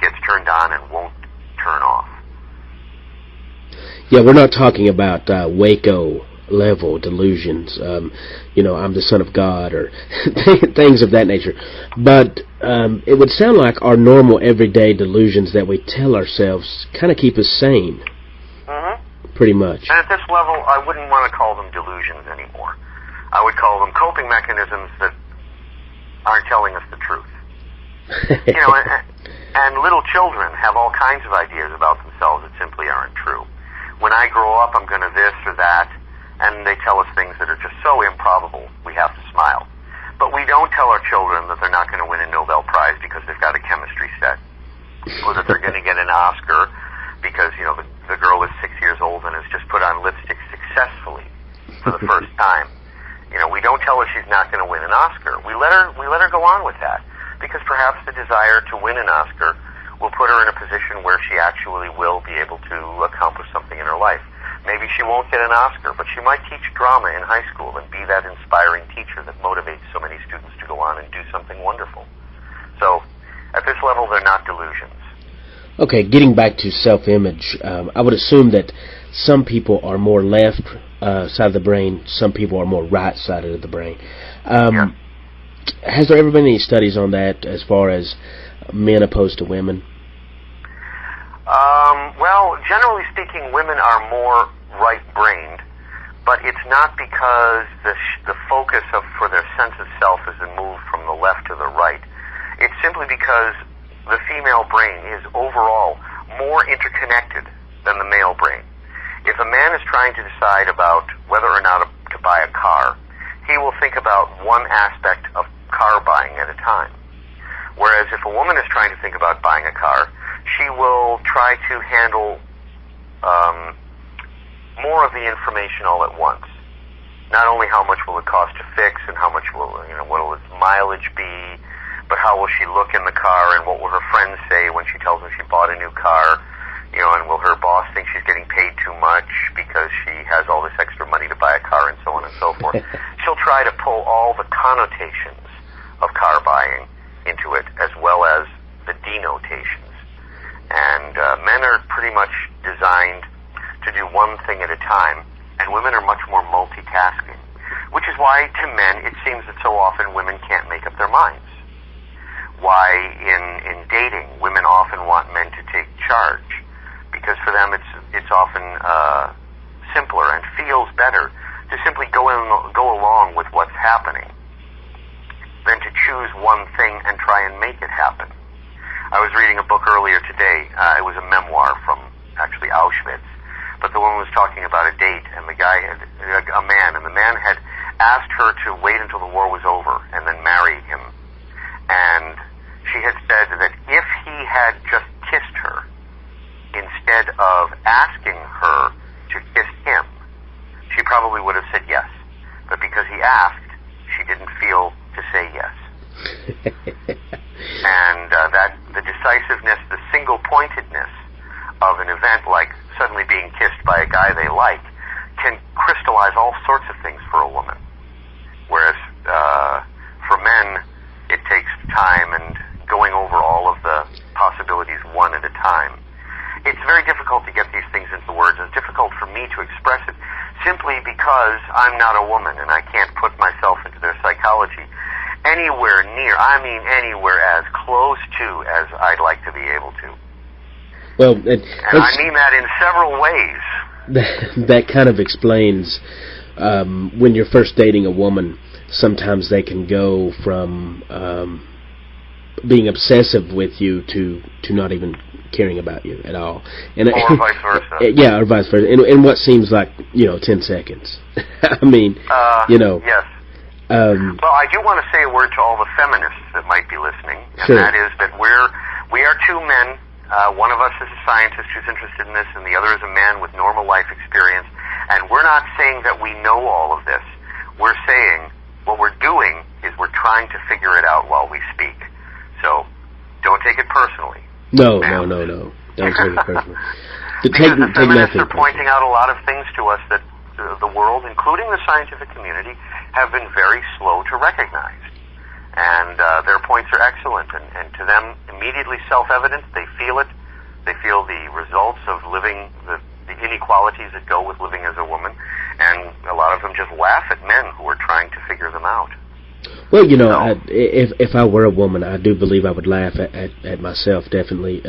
gets turned on and won't turn off.
Yeah, we're not talking about Waco level delusions, I'm the son of God, or things of that nature. But it would sound like our normal everyday delusions that we tell ourselves kind of keep us sane. Pretty much. And
at this level, I wouldn't want to call them delusions anymore. I would call them coping mechanisms that aren't telling us the truth. And little children have all kinds of ideas about themselves that simply aren't true. When I grow up, I'm going to this or that, and they tell us things that are just so improbable, we have to smile. But we don't tell our children that they're not going to win a Nobel Prize because they've got a chemistry set, or that they're going to get an Oscar because, the girl is 6 years old and has just put on lipstick successfully for the first time. We don't tell her she's not going to win an Oscar. We let her go on with that, because perhaps the desire to win an Oscar will put her in a position where she actually will be able to accomplish something in her life. Maybe she won't get an Oscar, but she might teach drama in high school and be that inspiring teacher that motivates so many students to go on and do something wonderful. So, at this level, they're not delusions.
Okay, getting back to self-image, I would assume that some people are more left side of the brain, some people are more right side of the brain. Has there ever been any studies on that as far as men opposed to women?
Well, generally speaking, women are more right-brained, but it's not because the focus for their sense of self has been moved from the left to the right. It's simply because the female brain is overall more interconnected than the male brain. If a man is trying to decide about whether or not to buy a car, he will think about one aspect of car buying at a time. Whereas if a woman is trying to think about buying a car, she will try to handle more of the information all at once. Not only how much will it cost to fix and how much will, what will its mileage be, but how will she look in the car and what will her friends say when she tells them she bought a new car, and will her boss think she's getting paid too much because she has all this extra money to buy a car and so on and so forth. She'll try to pull all the connotations of car buying into it as well as the denotations. And men are pretty much designed to do one thing at a time, and women are much more multitasking, which is why to men it seems that so often women can't make up their minds. Why in dating women often want men to take charge, because for them it's often simpler and feels better to simply go along with what's happening than to choose one thing and try and make it happen. I was reading a book earlier today. It was a memoir from actually Auschwitz, but the woman was talking about a date, and the guy had the man had asked her to wait until the war was over and then marry him. And she had said that if he had just kissed her instead of asking her to kiss him, she probably would have said yes. But because he asked, she didn't feel to say yes. And that the decisiveness, the single-pointedness of an event like suddenly being kissed by a guy they like can crystallize all sorts of things for a woman. Whereas for men, it takes time and going over all of the possibilities one at a time. It's very difficult to get these things into words. It's difficult for me to express it simply because I'm not a woman and I can't put myself into their psychology anywhere near, anywhere as close to as I'd like to be able to.
Well,
and I mean that in several ways.
That kind of explains when you're first dating a woman, sometimes they can go from being obsessive with you to not even caring about you at all.
Or vice versa.
Yeah, or vice versa. In what seems like, 10 seconds. I mean,
Yes.
Well,
I do want to say a word to all the feminists that might be listening, and
sure.
That is that we are two men. One of us is a scientist who's interested in this, and the other is a man with normal life experience. And we're not saying that we know all of this. We're saying what we're doing is we're trying to figure it out while we speak. So don't take it personally.
No. Don't take it personally.
Because the feminists are pointing out a lot of things to us that the world, including the scientific community, have been very slow to recognize. And their points are excellent, and to them, immediately self-evident. They feel it. They feel the results of living, the inequalities that go with living as a woman, and a lot of them just laugh at men who are trying to figure them out.
Well, if I were a woman, I do believe I would laugh at myself, definitely.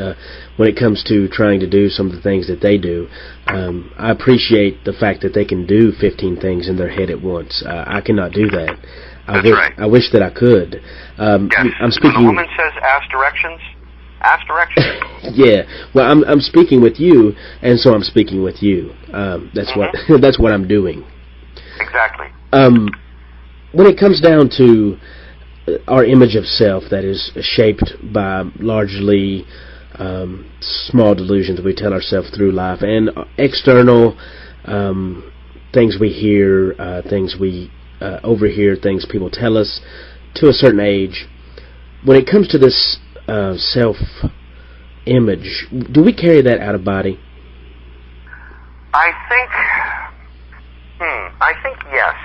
When it comes to trying to do some of the things that they do, I appreciate the fact that they can do 15 things in their head at once. I cannot do that.
Right.
I wish that I could.
Yes.
I'm speaking.
When a woman says ask directions, ask directions.
Yeah. Well, I'm speaking with you, and so I'm speaking with you. That's what I'm doing.
Exactly.
When it comes down to our image of self that is shaped by largely small delusions we tell ourselves through life, and external things we hear, things we overhear, things people tell us to a certain age, when it comes to this self-image, do we carry that out of body?
I think yes.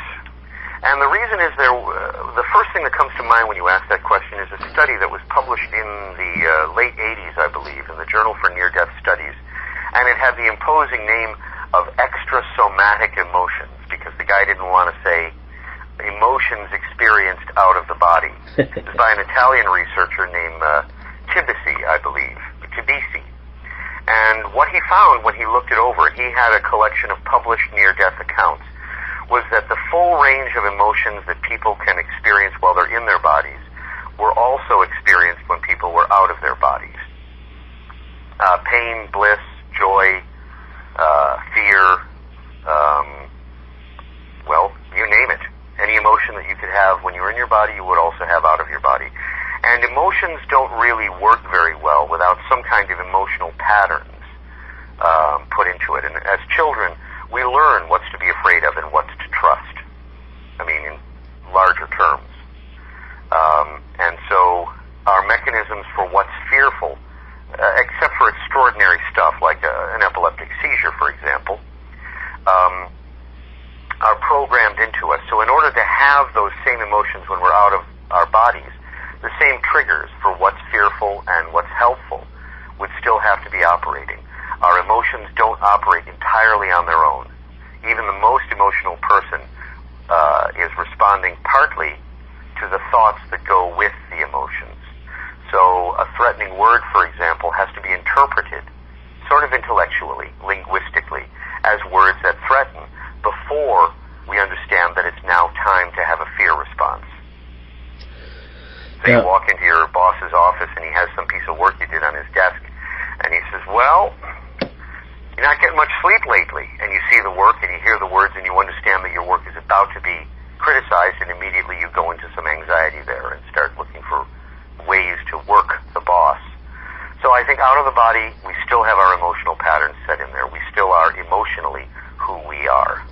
And the reason is the first thing that comes to mind when you ask that question is a study that was published in the late 80s, I believe, in the Journal for Near-Death Studies. And it had the imposing name of extrasomatic emotions, because the guy didn't want to say emotions experienced out of the body. It was by an Italian researcher named Tibisi, I believe. Tibisi. And what he found when he looked it over, he had a collection of published near-death accounts, was that the full range of emotions that people can experience while they're in their bodies were also experienced when people were out of their bodies. Pain, bliss, joy, fear, you name it. Any emotion that you could have when you were in your body, you would also have out of your body. And emotion emotions don't really work very well without some kind of emotional patterns put into it. And as children, we learn what's to be afraid of and what's to trust. I mean, in larger terms. And so our mechanisms for what's fearful, except for extraordinary stuff like an epileptic seizure, for example, are programmed into us. So in order to have those same emotions when we're out of our bodies, the same triggers for what's fearful and what's helpful would still have to be operating. Our emotions don't operate entirely on their own. Even the most emotional person is responding partly to the thoughts that go with the emotions. So a threatening word, for example, has to be interpreted sort of intellectually, linguistically, as words that threaten before we understand that it's now time to have a fear response. So you walk into your boss's office and he has some piece of work you did on his desk, and he says, well, you're not getting much sleep lately. And you see the work and you hear the words and you understand that your work is about to be criticized, and immediately you go into some anxiety there and start looking for ways to work the boss. So I think out of the body, we still have our emotional patterns set in there. We still are emotionally who we are.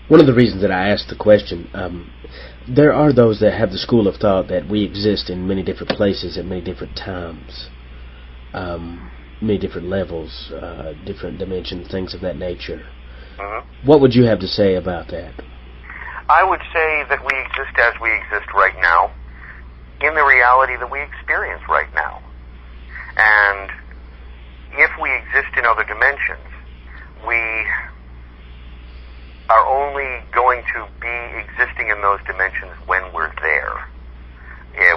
One of the reasons that I asked the question, there are those that have the school of thought that we exist in many different places at many different times, many different levels, different dimensions, things of that nature. Mm-hmm. What would you have to say about that?
I would say that we exist as we exist right now, in the reality that we experience right now. And if we exist in other dimensions, we are only going to be existing in those dimensions when we're there.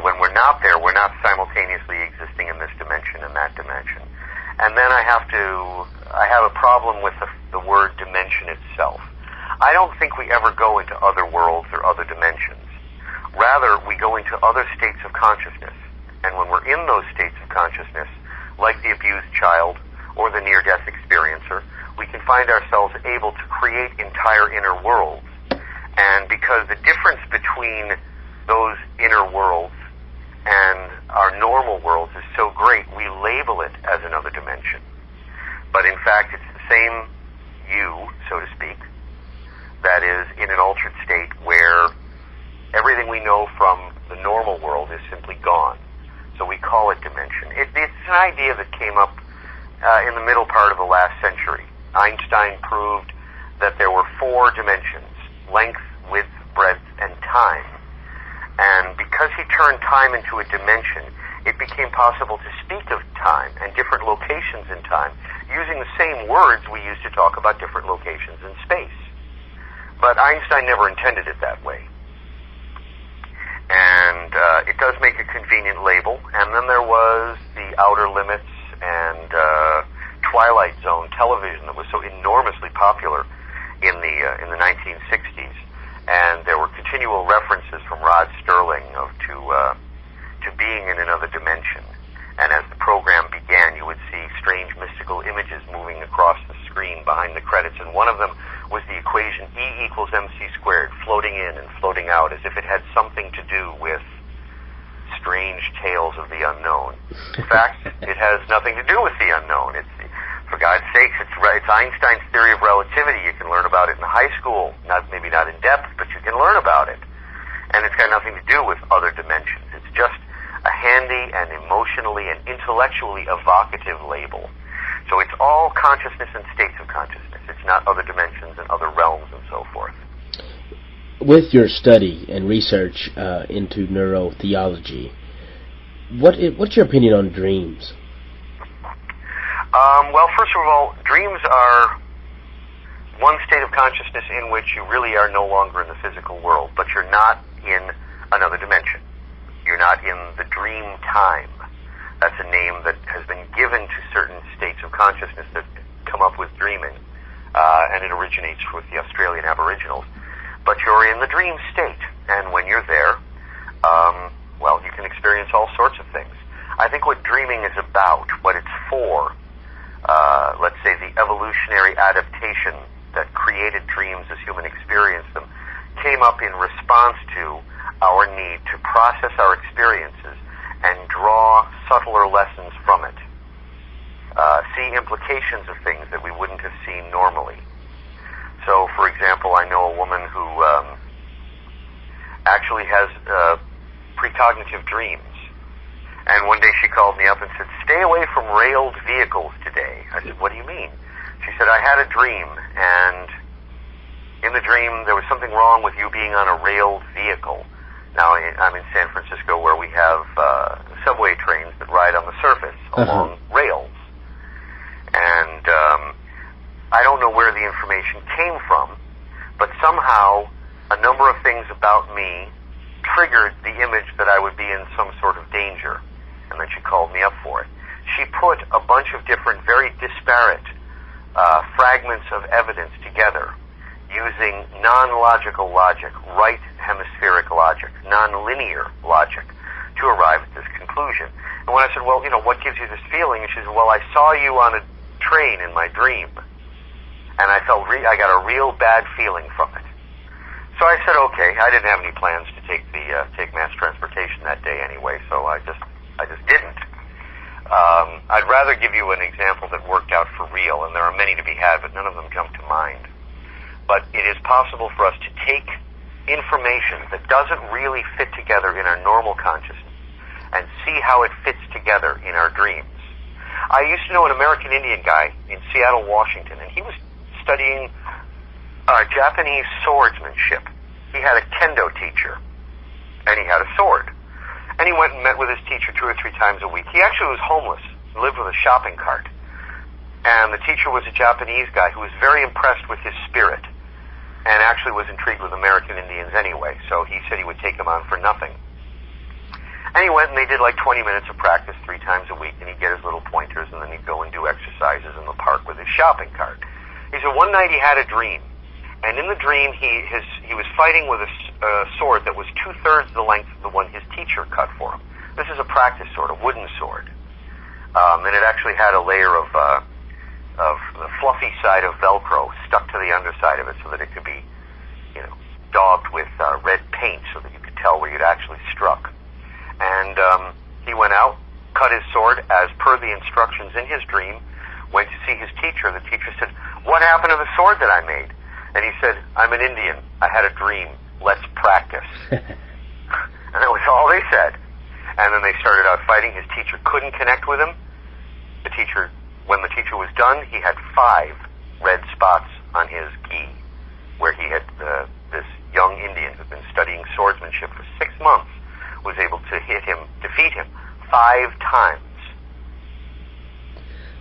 When we're not there, we're not simultaneously existing in this dimension and that dimension. And then I have a problem with the word dimension itself. I don't think we ever go into other worlds or other dimensions. Rather, we go into other states of consciousness. And when we're in those states of consciousness, like the abused child or the near-death experiencer, we can find ourselves able to create entire inner worlds. And because the difference between those inner worlds and our normal worlds is so great, we label it as another dimension. But in fact, it's the same you, so to speak, that is in an altered state where everything we know from the normal world is simply gone. So we call it dimension. It's an idea that came up in the middle part of the last century. Einstein proved that there were 4 dimensions: length, width, breadth, and time. And because he turned time into a dimension, it became possible to speak of time and different locations in time using the same words we use to talk about different locations in space. But Einstein never intended it that way. And it does make a convenient label. And then there was the Outer Limits and Twilight Zone television that was so enormously popular in the 1960s. And there were continual references from Rod Sterling to being in another dimension. And as the program began, you would see strange mystical images moving across the screen behind the credits. And one of them was the equation E equals mc squared, floating in and floating out, as if it had something to do with strange tales of the unknown. In fact, it has nothing to do with the unknown. For God's sakes, it's Einstein's theory of relativity. You can learn about it in high school, maybe not in depth, but you can learn about it. And it's got nothing to do with other dimensions. It's just a handy and emotionally and intellectually evocative label. So it's all consciousness and states of consciousness. It's not other dimensions and other realms and so forth.
With your study and research into neurotheology, what's your opinion on dreams?
Well, first of all, dreams are one state of consciousness in which you really are no longer in the physical world, but you're not in another dimension. You're not in the dream time. That's a name that has been given to certain states of consciousness that come up with dreaming, and it originates with the Australian Aboriginals. But you're in the dream state, and when you're there, well, you can experience all sorts of things. I think what dreaming is about, what it's for, let's say the evolutionary adaptation that created dreams as human experience them, came up in response to our need to process our experiences and draw subtler lessons from it. See implications of things that we wouldn't have seen normally. So, for example, I know a woman who actually has precognitive dreams. And one day she called me up and said, "Stay away from railed vehicles today." I said, "What do you mean?" She said, "I had a dream, and in the dream there was something wrong with you being on a railed vehicle." Now, I'm in San Francisco, where we have subway trains that ride on the surface along rails. And I don't know where the information came from, but somehow a number of things about me triggered the image that I would be in some sort of danger. And then she called me up for it. She put a bunch of different, very disparate fragments of evidence together using non-logical logic, right hemispheric logic, non-linear logic, to arrive at this conclusion. And when I said, "Well, what gives you this feeling?" And she said, "Well, I saw you on a train in my dream, and I felt I got a real bad feeling from it." So I said, "Okay." I didn't have any plans to take mass transportation that day anyway, so I just didn't. I'd rather give you an example that worked out for real, and there are many to be had, but none of them jump to mind. But it is possible for us to take information that doesn't really fit together in our normal consciousness and see how it fits together in our dreams. I used to know an American Indian guy in Seattle, Washington, and he was studying Japanese swordsmanship. He had a kendo teacher, and he had a sword. And he went and met with his teacher 2 or 3 times a week. He actually was homeless, lived with a shopping cart. And the teacher was a Japanese guy who was very impressed with his spirit, and actually was intrigued with American Indians anyway, so he said he would take him on for nothing. And he went and they did like 20 minutes of practice 3 times a week, and he'd get his little pointers, and then he'd go and do exercises in the park with his shopping cart. He said one night he had a dream, and in the dream he was fighting with a sword that was 2/3 the length of the one his teacher cut for him. This is a practice sword, a wooden sword. And it actually had a layer of the fluffy side of Velcro stuck to the underside of it so that it could be, daubed with red paint so that you could tell where you'd actually struck. And he went out, cut his sword as per the instructions in his dream, went to see his teacher. The teacher said, "What happened to the sword that I made?" And he said, "I'm an Indian. I had a dream. Let's practice." And that was all they said. And then they started out fighting. His teacher couldn't connect with him. When the teacher was done, he had 5 red spots on his gi, where he had, this young Indian who'd been studying swordsmanship for 6 months, was able to defeat him 5 times.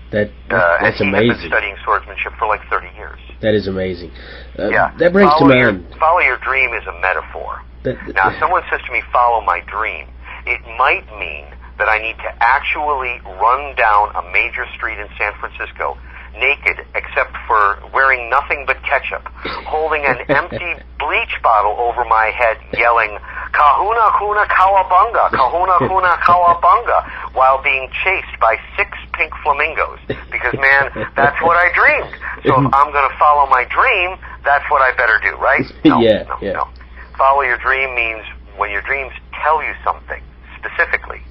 That's
and he
amazing.
had been studying swordsmanship for like 30 years.
That is amazing.
Yeah.
That brings to mind.
Follow your dream is a metaphor. Now, if someone says to me, "Follow my dream," it might mean that I need to actually run down a major street in San Francisco naked except for wearing nothing but ketchup, holding an empty bleach bottle over my head, yelling, "Kahuna kuna kawabunga, kahuna kuna kawabunga," while being chased by 6 pink flamingos. Because, man, that's what I dreamed. So if I'm going to follow my dream, that's what I better do, right? No. Follow your dream means when your dreams tell you something specifically,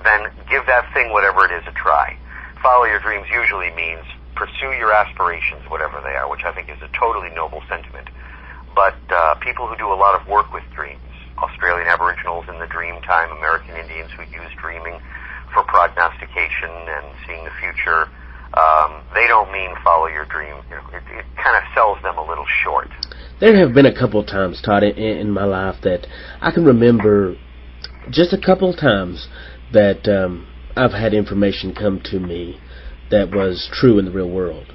then give that thing, whatever it is, a try. Follow your dreams usually means pursue your aspirations, whatever they are, which I think is a totally noble sentiment. But people who do a lot of work with dreams, Australian Aboriginals in the dream time, American Indians who use dreaming for prognostication and seeing the future, they don't mean follow your dream. It kind of sells them a little short.
There have been a couple times, Todd, in my life that I can remember, just a couple times that I've had information come to me that was true in the real world.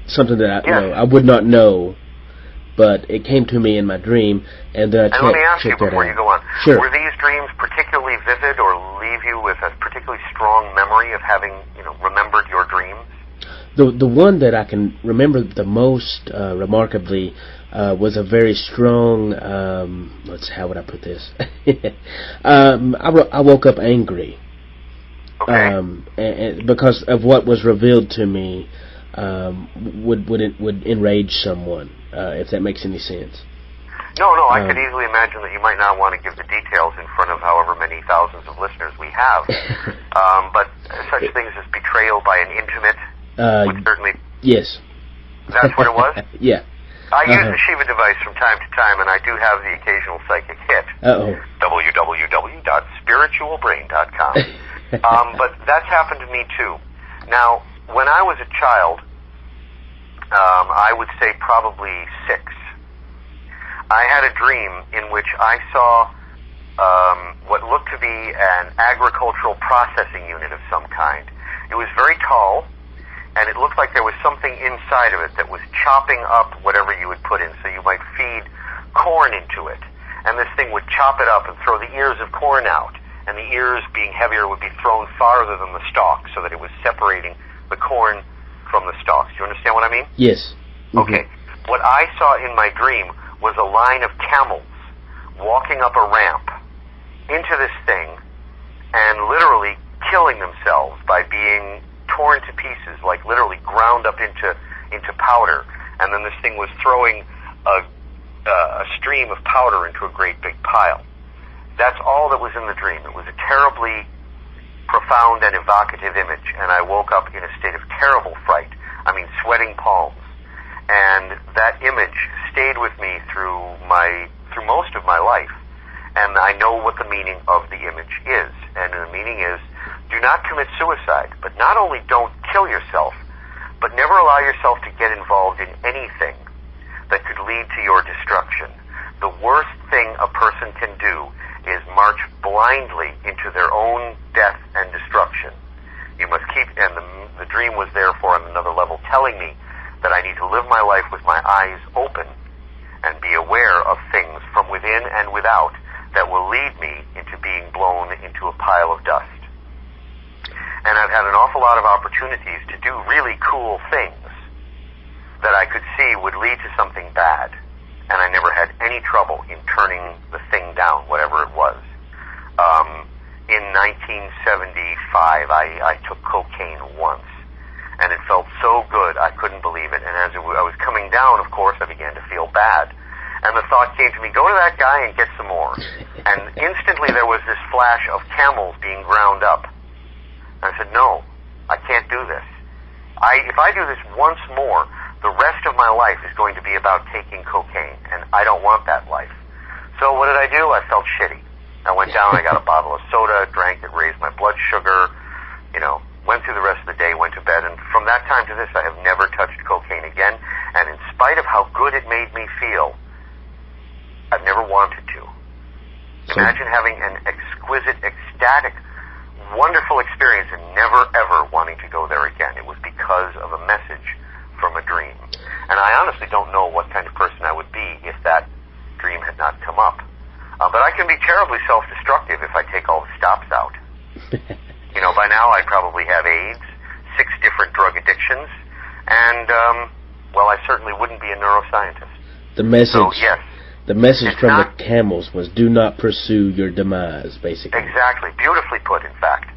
Something that I would not know, but it came to me in my dream, and then I checked that out.
And let me ask you before you go on.
Sure.
Were these dreams particularly vivid or leave you with a particularly strong memory of having, remembered your dreams?
The one that I can remember the most remarkably was a very strong, how would I put this? I woke up angry.
Okay.
And because of what was revealed to me, would enrage someone, if that makes any sense.
No, I could easily imagine that you might not want to give the details in front of however many thousands of listeners we have. But such things as betrayal by an intimate would certainly...
Yes.
That's what it was?
Yeah.
I use the Shiva device from time to time, and I do have the occasional psychic hit. www.spiritualbrain.com. But that's happened to me, too. Now, when I was a child, I would say probably 6, I had a dream in which I saw what looked to be an agricultural processing unit of some kind. It was very tall, and it looked like there was something inside of it that was chopping up whatever you would put in. So you might feed corn into it, and this thing would chop it up and throw the ears of corn out, and the ears, being heavier, would be thrown farther than the stalk so that it was separating the corn from the stalks. Do you understand what I mean?
Yes. Mm-hmm.
Okay. What I saw in my dream was a line of camels walking up a ramp into this thing and literally killing themselves by being torn to pieces, like literally ground up into powder. And then this thing was throwing a stream of powder into a great big pile. That's all that was in the dream. It was a terribly profound and evocative image, and I woke up in a state of terrible fright. I mean, sweating palms. And that image stayed with me through most of my life. And I know what the meaning of the image is. And the meaning is, do not commit suicide. But not only don't kill yourself, but never allow yourself to get involved in anything that could lead to your destruction. The worst thing a person can do is march blindly into their own death and destruction. You must keep, and the dream was therefore on another level telling me that I need to live my life with my eyes open and be aware of things from within and without that will lead me into being blown into a pile of dust. And I've had an awful lot of opportunities to do really cool things that I could see would lead to something bad, and I never had any trouble in turning the thing down, whatever it was. In 1975, I took cocaine once, and it felt so good, I couldn't believe it. And as I was coming down, of course, I began to feel bad. And the thought came to me, go to that guy and get some more. And instantly there was this flash of camels being ground up. And I said, no, I can't do this. If I do this once more, the rest of my life is going to be about taking cocaine, and I don't want that life. So what did I do? I felt shitty. I went down, I got a bottle of soda, drank it, raised my blood sugar, went through the rest of the day, went to bed, and from that time to this, I have never touched cocaine again. And in spite of how good it made me feel, I've never wanted to. Imagine having an exquisite, ecstatic, wonderful experience and never, ever wanting to go there again. It was because of a message from a dream. And I honestly don't know what kind of person I would be if that dream had not come up. But I can be terribly self-destructive if I take all the stops out. By now I probably have AIDS, 6 different drug addictions, and, I certainly wouldn't be a neuroscientist.
The message...
So, yes.
The message from the camels was, do not pursue your demise, basically.
Exactly. Beautifully put, in fact.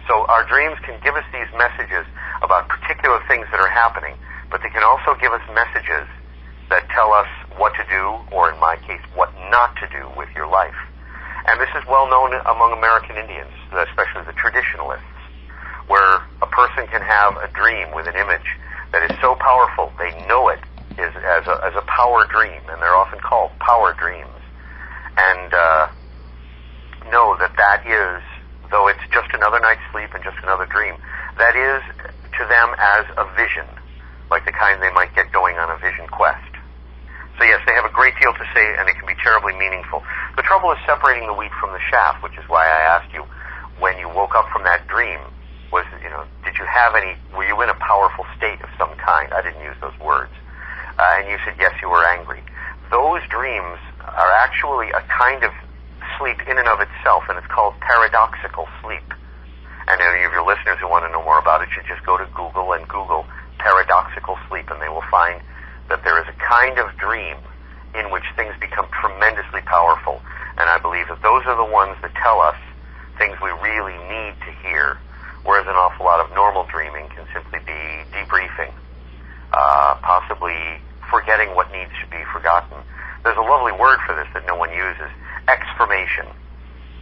So our dreams can give us these messages about particular things that are happening, but they can also give us messages that tell us what to do, or in my case, what not to do with your life. And this is well known among American Indians, especially the traditionalists, where a person can have a dream with an image that is so powerful, they know it is as a power dream, and they're often called power dreams. And know that is, though it's just another night's sleep and just another dream, that is to them as a vision, like the kind they might get going on a vision quest. So yes, they have a great deal to say, and it can be terribly meaningful. The trouble is separating the wheat from the chaff, which is why I asked you, when you woke up from that dream, did you have were you in a powerful state of some kind? I didn't use those words. And you said, yes, you were angry. Those dreams are actually a kind of sleep in and of itself, and it's called paradoxical sleep. And any of your listeners who want to know more about it should just go to Google and Google paradoxical sleep, and they will find that there is a kind of dream in which things become tremendously powerful. And I believe that those are the ones that tell us things we really need to hear, whereas an awful lot of normal dreaming can simply be debriefing, possibly forgetting what needs to be forgotten. There's a lovely word for this that no one uses, exformation.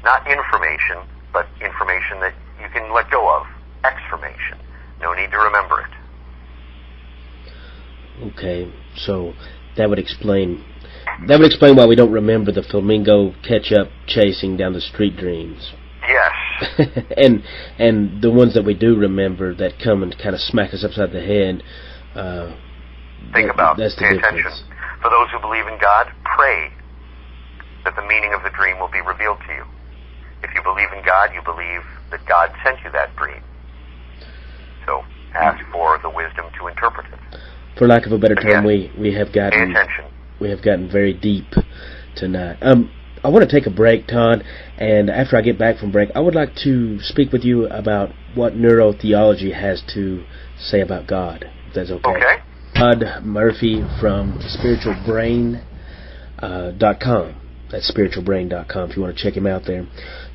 Not information, but information that you can let go of. Exformation. No need to remember it.
Okay, so that would explain why we don't remember the flamingo catch-up chasing down the street dreams.
Yes.
and the ones that we do remember that come and kind of smack us upside the head.
Think about.
That's the
Pay
difference.
attention. For those who believe in God, pray that the meaning of the dream will be revealed to you. If you believe in God, you believe that God sent you that dream. So ask for the wisdom to interpret it.
For lack of a better term,
Again,
we have
pay
gotten
attention.
very deep tonight. I want to take a break, Todd, and after I get back from break, I would like to speak with you about what neurotheology has to say about God, if that's okay.
Okay.
Todd Murphy from spiritualbrain.com. That's spiritualbrain.com if you want to check him out there.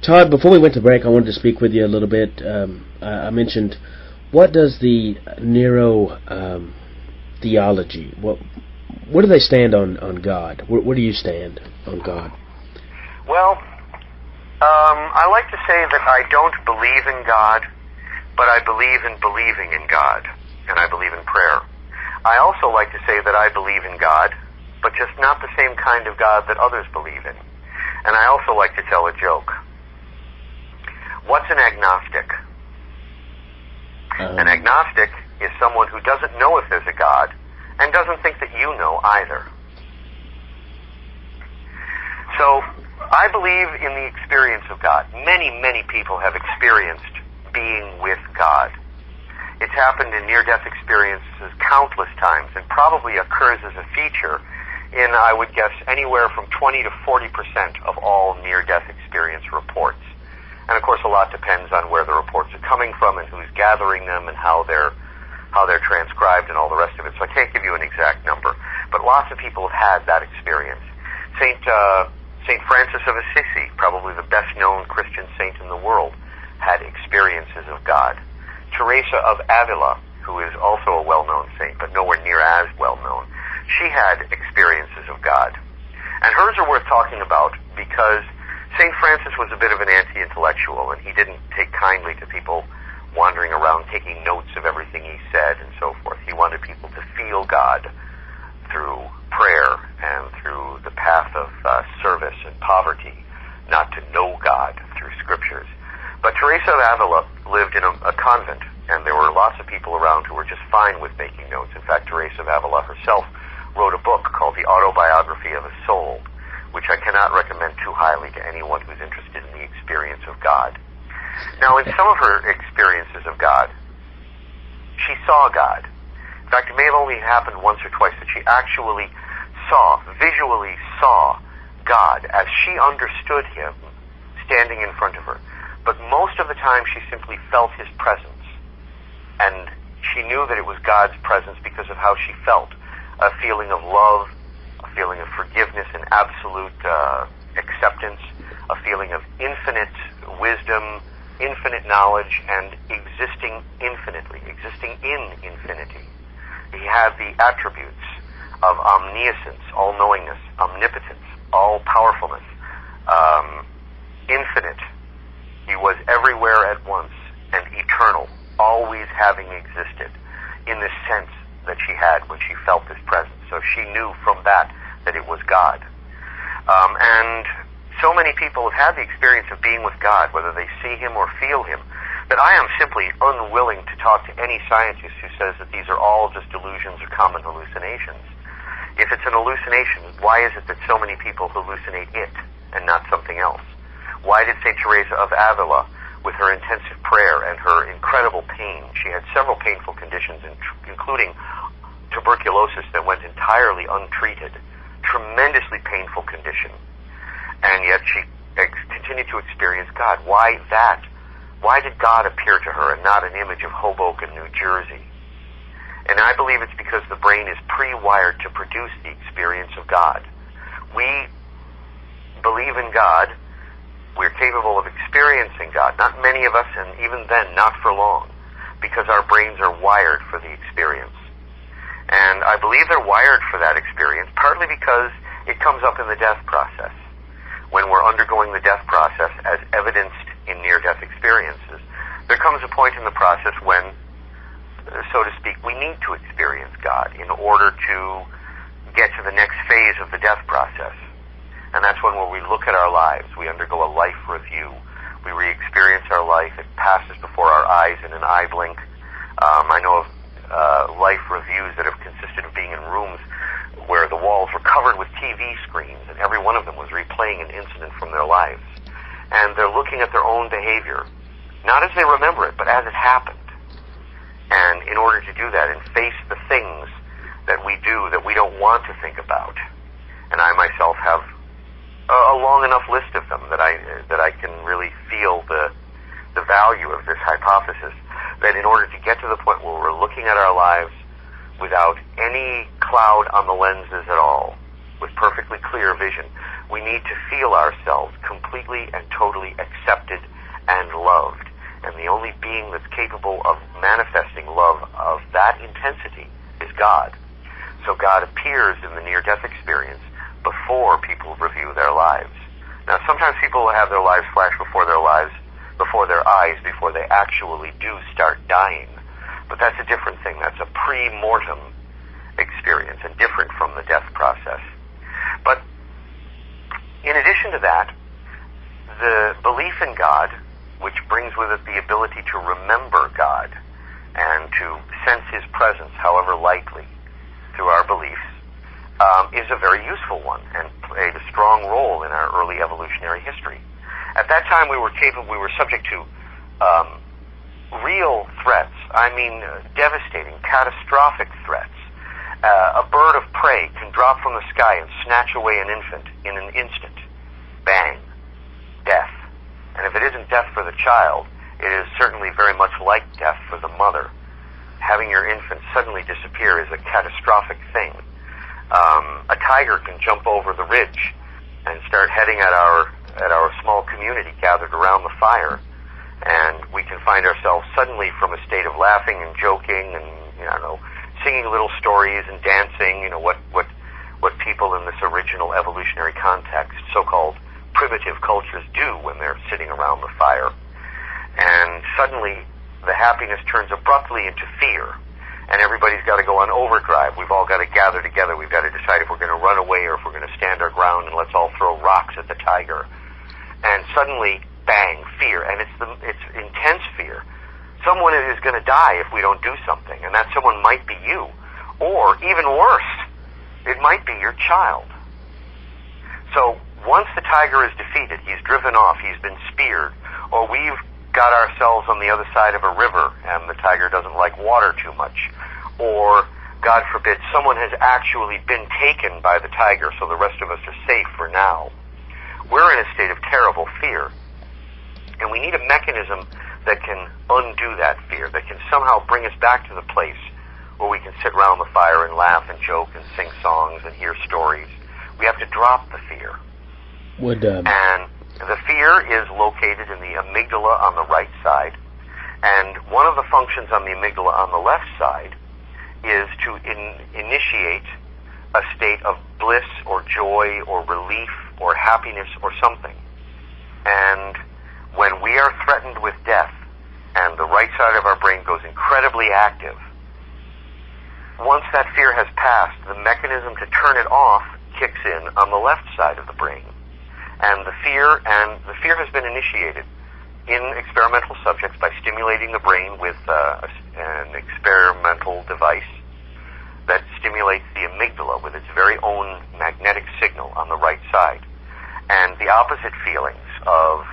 Todd, before we went to break, I wanted to speak with you a little bit. I mentioned, what does the neurotheology, what do they stand on God? Where do you stand on God?
Well, I like to say that I don't believe in God, but I believe in believing in God, and I believe in prayer. I also like to say that I believe in God, but just not the same kind of God that others believe in. And I also like to tell a joke. What's an agnostic? An agnostic is someone who doesn't know if there's a God and doesn't think that you know either. So, I believe in the experience of God. Many, many people have experienced being with God. It's happened in near-death experiences countless times and probably occurs as a feature in, I would guess, anywhere from 20 to 40% of all near-death experience reports. And of course, a lot depends on where the reports are coming from and who's gathering them and how they're transcribed and all the rest of it. So I can't give you an exact number, but lots of people have had that experience. Saint Francis of Assisi, probably the best-known Christian saint in the world, had experiences of God. Teresa of Avila, who is also a well-known saint, but nowhere near as well-known, she had experiences of God. And hers are worth talking about because St. Francis was a bit of an anti-intellectual, and he didn't take kindly to people wandering around taking notes of everything he said and so forth. He wanted people to feel God through prayer and through the path of service and poverty, not to know God through scriptures. But Teresa of Avila lived in a convent, and there were lots of people around who were just fine with making notes. In fact, Teresa of Avila herself wrote a book called The Autobiography of a Soul, which I cannot recommend too highly to anyone who's interested in the experience of God. Now, in some of her experiences of God, she saw God. In fact, it may have only happened once or twice that she actually visually saw God as she understood him standing in front of her. But most of the time she simply felt his presence. And she knew that it was God's presence because of how she felt. A feeling of love, a feeling of forgiveness and absolute acceptance, a feeling of infinite wisdom, infinite knowledge, and existing infinitely, existing in infinity. He had the attributes of omniscience, all-knowingness, omnipotence, all-powerfulness, infinite. He was everywhere at once and eternal, always having existed in the sense that she had when she felt this presence. So she knew from that it was God. And so many people have had the experience of being with God, whether they see him or feel him, that I am simply unwilling to talk to any scientist who says that these are all just delusions or common hallucinations. If it's an hallucination, why is it that so many people hallucinate it and not something else? Why did St. Teresa of Avila, with her intensive prayer and her incredible pain, she had several painful conditions, including tuberculosis that went entirely untreated, tremendously painful condition, and yet she continued to experience God. Why that? Why did God appear to her and not an image of Hoboken, New Jersey? And I believe it's because the brain is pre-wired to produce the experience of God. We believe in God. We're capable of experiencing God. Not many of us, and even then, not for long, because our brains are wired for the experience. And I believe they're wired for that experience, partly because it comes up in the death process. When we're undergoing the death process as evidenced in near-death experiences, there comes a point in the process when, so to speak, we need to experience God in order to get to the next phase of the death process. And that's when we look at our lives, we undergo a life review. We re-experience our life. It passes before our eyes in an eye blink. I know of life reviews that have consisted of being in rooms where the walls were covered with TV screens, and every one of them was replaying an incident from their lives. And they're looking at their own behavior, not as they remember it, but as it happened. And in order to do that and face the things that we do that we don't want to think about, and I myself have a long enough list of them that I can really feel the value of this hypothesis, that in order to get to the point where we're looking at our lives without any cloud on the lenses at all, with perfectly clear vision, we need to feel ourselves completely and totally accepted and loved. And the only being that's capable of manifesting love of that intensity is God. So God appears in the near-death experience before people review their lives. Now, sometimes people will have their lives flash before their eyes, before they actually do start dying. But that's a different thing. That's a pre-mortem experience and different from the death process. But in addition to that, the belief in God, which brings with it the ability to remember God and to sense His presence, however lightly, through our beliefs, is a very useful one and played a strong role in our early evolutionary history. At that time, we were subject to real threats. I mean, devastating, catastrophic threats. A bird of prey can drop from the sky and snatch away an infant in an instant. Bang. Death. And if it isn't death for the child, it is certainly very much like death for the mother. Having your infant suddenly disappear is a catastrophic thing. A tiger can jump over the ridge and start heading at our small community gathered around the fire, and we can find ourselves suddenly from a state of laughing and joking and, singing little stories and dancing, what people in this original evolutionary context, so-called primitive cultures, do when they're sitting around the fire. And suddenly the happiness turns abruptly into fear, and everybody's got to go on overdrive. We've all got to gather together. We've got to decide if we're going to run away or if we're going to stand our ground, and let's all throw rocks at the tiger. And suddenly, bang, fear, and it's intense fear. Someone is going to die if we don't do something, and that someone might be you, or even worse, it might be your child. So once the tiger is defeated, he's driven off, he's been speared, or we've got ourselves on the other side of a river and the tiger doesn't like water too much, or, God forbid, someone has actually been taken by the tiger, so the rest of us are safe for now. We're in a state of terrible fear, and we need a mechanism that can undo that fear, that can somehow bring us back to the place where we can sit around the fire and laugh and joke and sing songs and hear stories. We have to drop the fear. And the fear is located in the amygdala on the right side, and one of the functions on the amygdala on the left side is to initiate a state of bliss or joy or relief or happiness or something. And when we are threatened with death and the right side of our brain goes incredibly active, once that fear has passed, the mechanism to turn it off kicks in on the left side of the brain. And the fear has been initiated in experimental subjects by stimulating the brain with an experimental device that stimulates the amygdala with its very own magnetic signal on the right side. And the opposite feelings of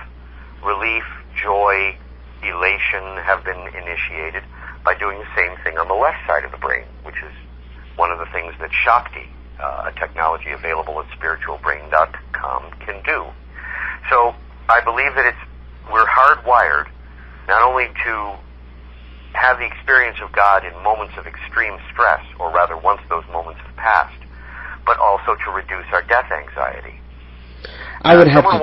relief, joy, elation have been initiated by doing the same thing on the left side of the brain, which is one of the things that Shakti, a technology available at spiritualbrain.com, can do. So I believe that we're hardwired not only to have the experience of God in moments of extreme stress, or rather once those moments have passed, but also to reduce our death anxiety. Someone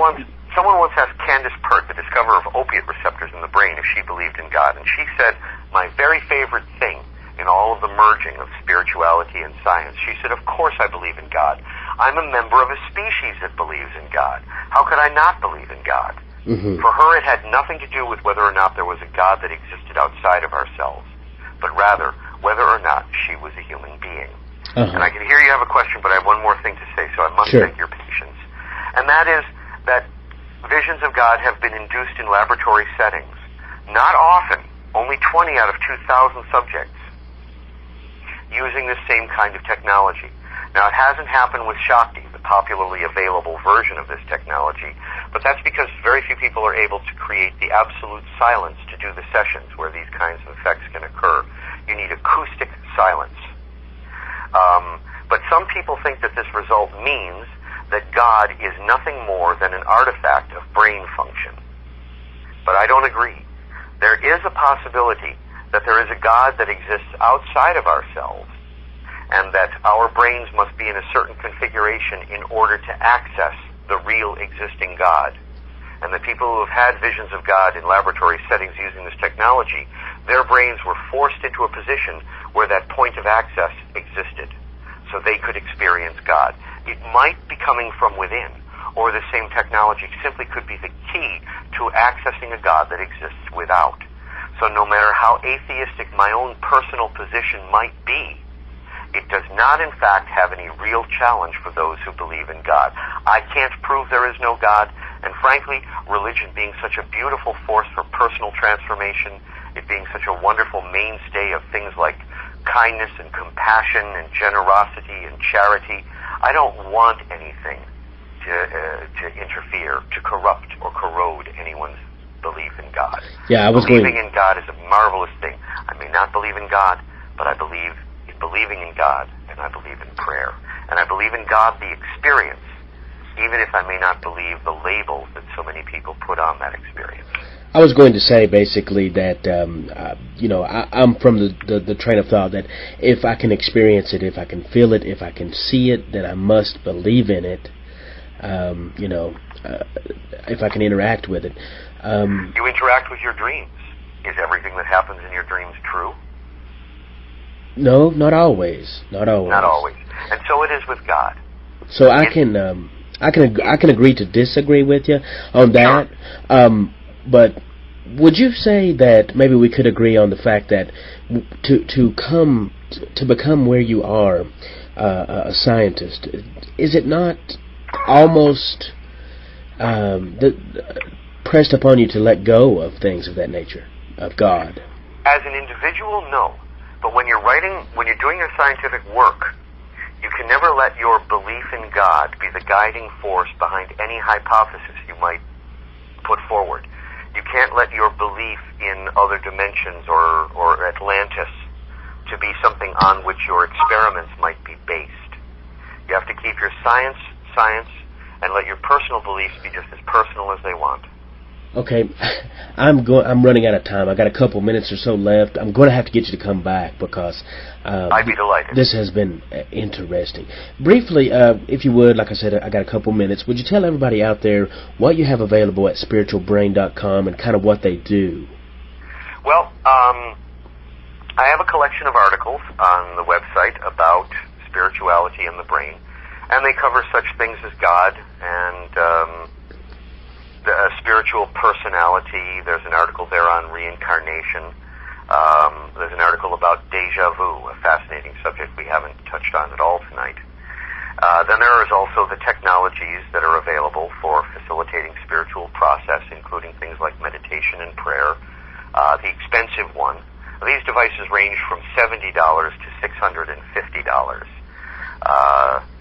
once asked Candace Pert, the discoverer of opiate receptors in the brain, if she believed in God, and she said, my very favorite thing in all of the merging of spirituality and science, she said, of course I believe in God. I'm a member of a species that believes in God. How could I not believe in God?
Mm-hmm.
For her, it had nothing to do with whether or not there was a God that existed outside of ourselves, but rather whether or not she was a human being. And I can hear you have a question, but I have one more thing to say, so I must
Sure.
beg your patience. And that is that visions of God have been induced in laboratory settings. Not often, only 20 out of 2,000 subjects, using the same kind of technology. Now, it hasn't happened with Shakti, the popularly available version of this technology, but that's because very few people are able to create the absolute silence to do the sessions where these kinds of effects can occur. You need acoustic silence. But some people think that this result means that God is nothing more than an artifact of brain function. But I don't agree. There is a possibility that there is a God that exists outside of ourselves, and that our brains must be in a certain configuration in order to access the real existing God. And the people who have had visions of God in laboratory settings using this technology, their brains were forced into a position where that point of access existed, so they could experience God. It might be coming from within, or the same technology simply could be the key to accessing a God that exists without. So no matter how atheistic my own personal position might be, it does not in fact have any real challenge for those who believe in God. I can't prove there is no God, and frankly, religion being such a beautiful force for personal transformation, it being such a wonderful mainstay of things like kindness and compassion and generosity and charity, I don't want anything to interfere, to corrupt or corrode anyone's belief in God.
Yeah,
Believing in God is a marvelous thing. I may not believe in God, but I believe in believing in God, and I believe in prayer. And I believe in God, the experience, even if I may not believe the labels that so many people put on that experience.
I was going to say basically that I'm from the train of thought that if I can experience it, if I can feel it, if I can see it, then I must believe in it. If I can interact with it.
You interact with your dreams. Is everything that happens in your dreams true?
No, not always. Not always.
Not always. And so it is with God.
So I can agree to disagree with you on that.
Sure.
But would you say that maybe we could agree on the fact that to become where you are, a scientist, is it not almost pressed upon you to let go of things of that nature, of God?
As an individual, no. But when you're doing your scientific work, you can never let your belief in God be the guiding force behind any hypothesis you might put forward. You can't let your belief in other dimensions or Atlantis to be something on which your experiments might be based. You have to keep your science, and let your personal beliefs be just as personal as they want.
Okay, I'm running out of time. I got a couple minutes or so left. I'm going to have to get you to come back because
I'd be delighted.
This has been interesting. Briefly, if you would, like I said, I got a couple minutes. Would you tell everybody out there what you have available at spiritualbrain.com and kind of what they do?
Well, I have a collection of articles on the website about spirituality and the brain, and they cover such things as God and the spiritual personality. There's an article there on reincarnation. There's an article about deja vu, a fascinating subject we haven't touched on at all tonight. Then there is also the technologies that are available for facilitating spiritual process, including things like meditation and prayer. The expensive one. These devices range from $70 to $650.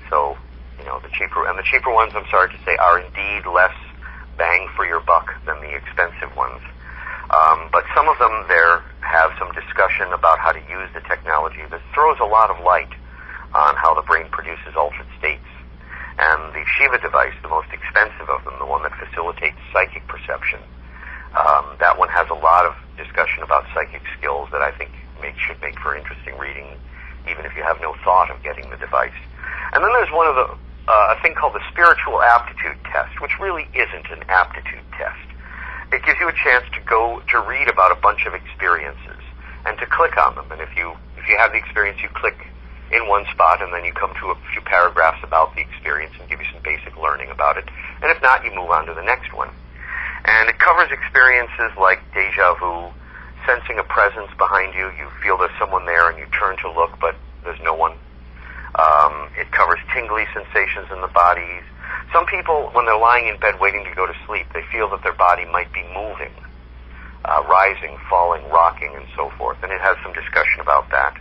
So, the cheaper ones, I'm sorry to say, are indeed less bang for your buck than the expensive ones. But some of them there have some discussion about how to use the technology that throws a lot of light on how the brain produces altered states. And the Shiva device, the most expensive of them, the one that facilitates psychic perception, that one has a lot of discussion about psychic skills that I think should make for interesting reading, even if you have no thought of getting the device. And then there's a thing called the spiritual aptitude test, which really isn't an aptitude test. It gives you a chance to read about a bunch of experiences and to click on them. And if you have the experience, you click in one spot, and then you come to a few paragraphs about the experience and give you some basic learning about it. And if not, you move on to the next one. And it covers experiences like deja vu, sensing a presence behind you. You feel there's someone there, and you turn to look, but there's no one. It covers tingly sensations in the bodies. Some people, when they're lying in bed waiting to go to sleep, they feel that their body might be moving, rising, falling, rocking, and so forth. And it has some discussion about that.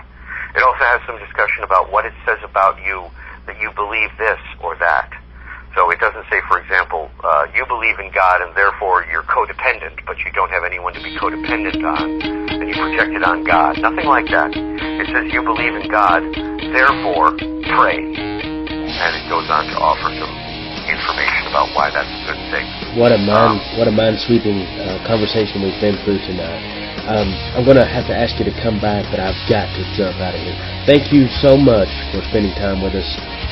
It also has some discussion about what it says about you, that you believe this or that. So it doesn't say, for example, you believe in God and therefore you're codependent, but you don't have anyone to be codependent on, and you project it on God. Nothing like that. It says you believe in God, therefore pray. And it goes on to offer some information about why that's a good thing.
What a mind-sweeping conversation we've been through tonight. I'm going to have to ask you to come back, but I've got to jump out of here. Thank you so much for spending time with us.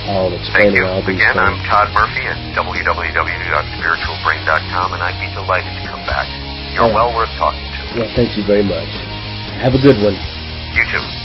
Explaining all these
Again,
things.
I'm Todd Murphy at www.spiritualbrain.com, and I'd be delighted to come back. You're well worth talking to.
Well, thank you very much. Have a good one.
You too.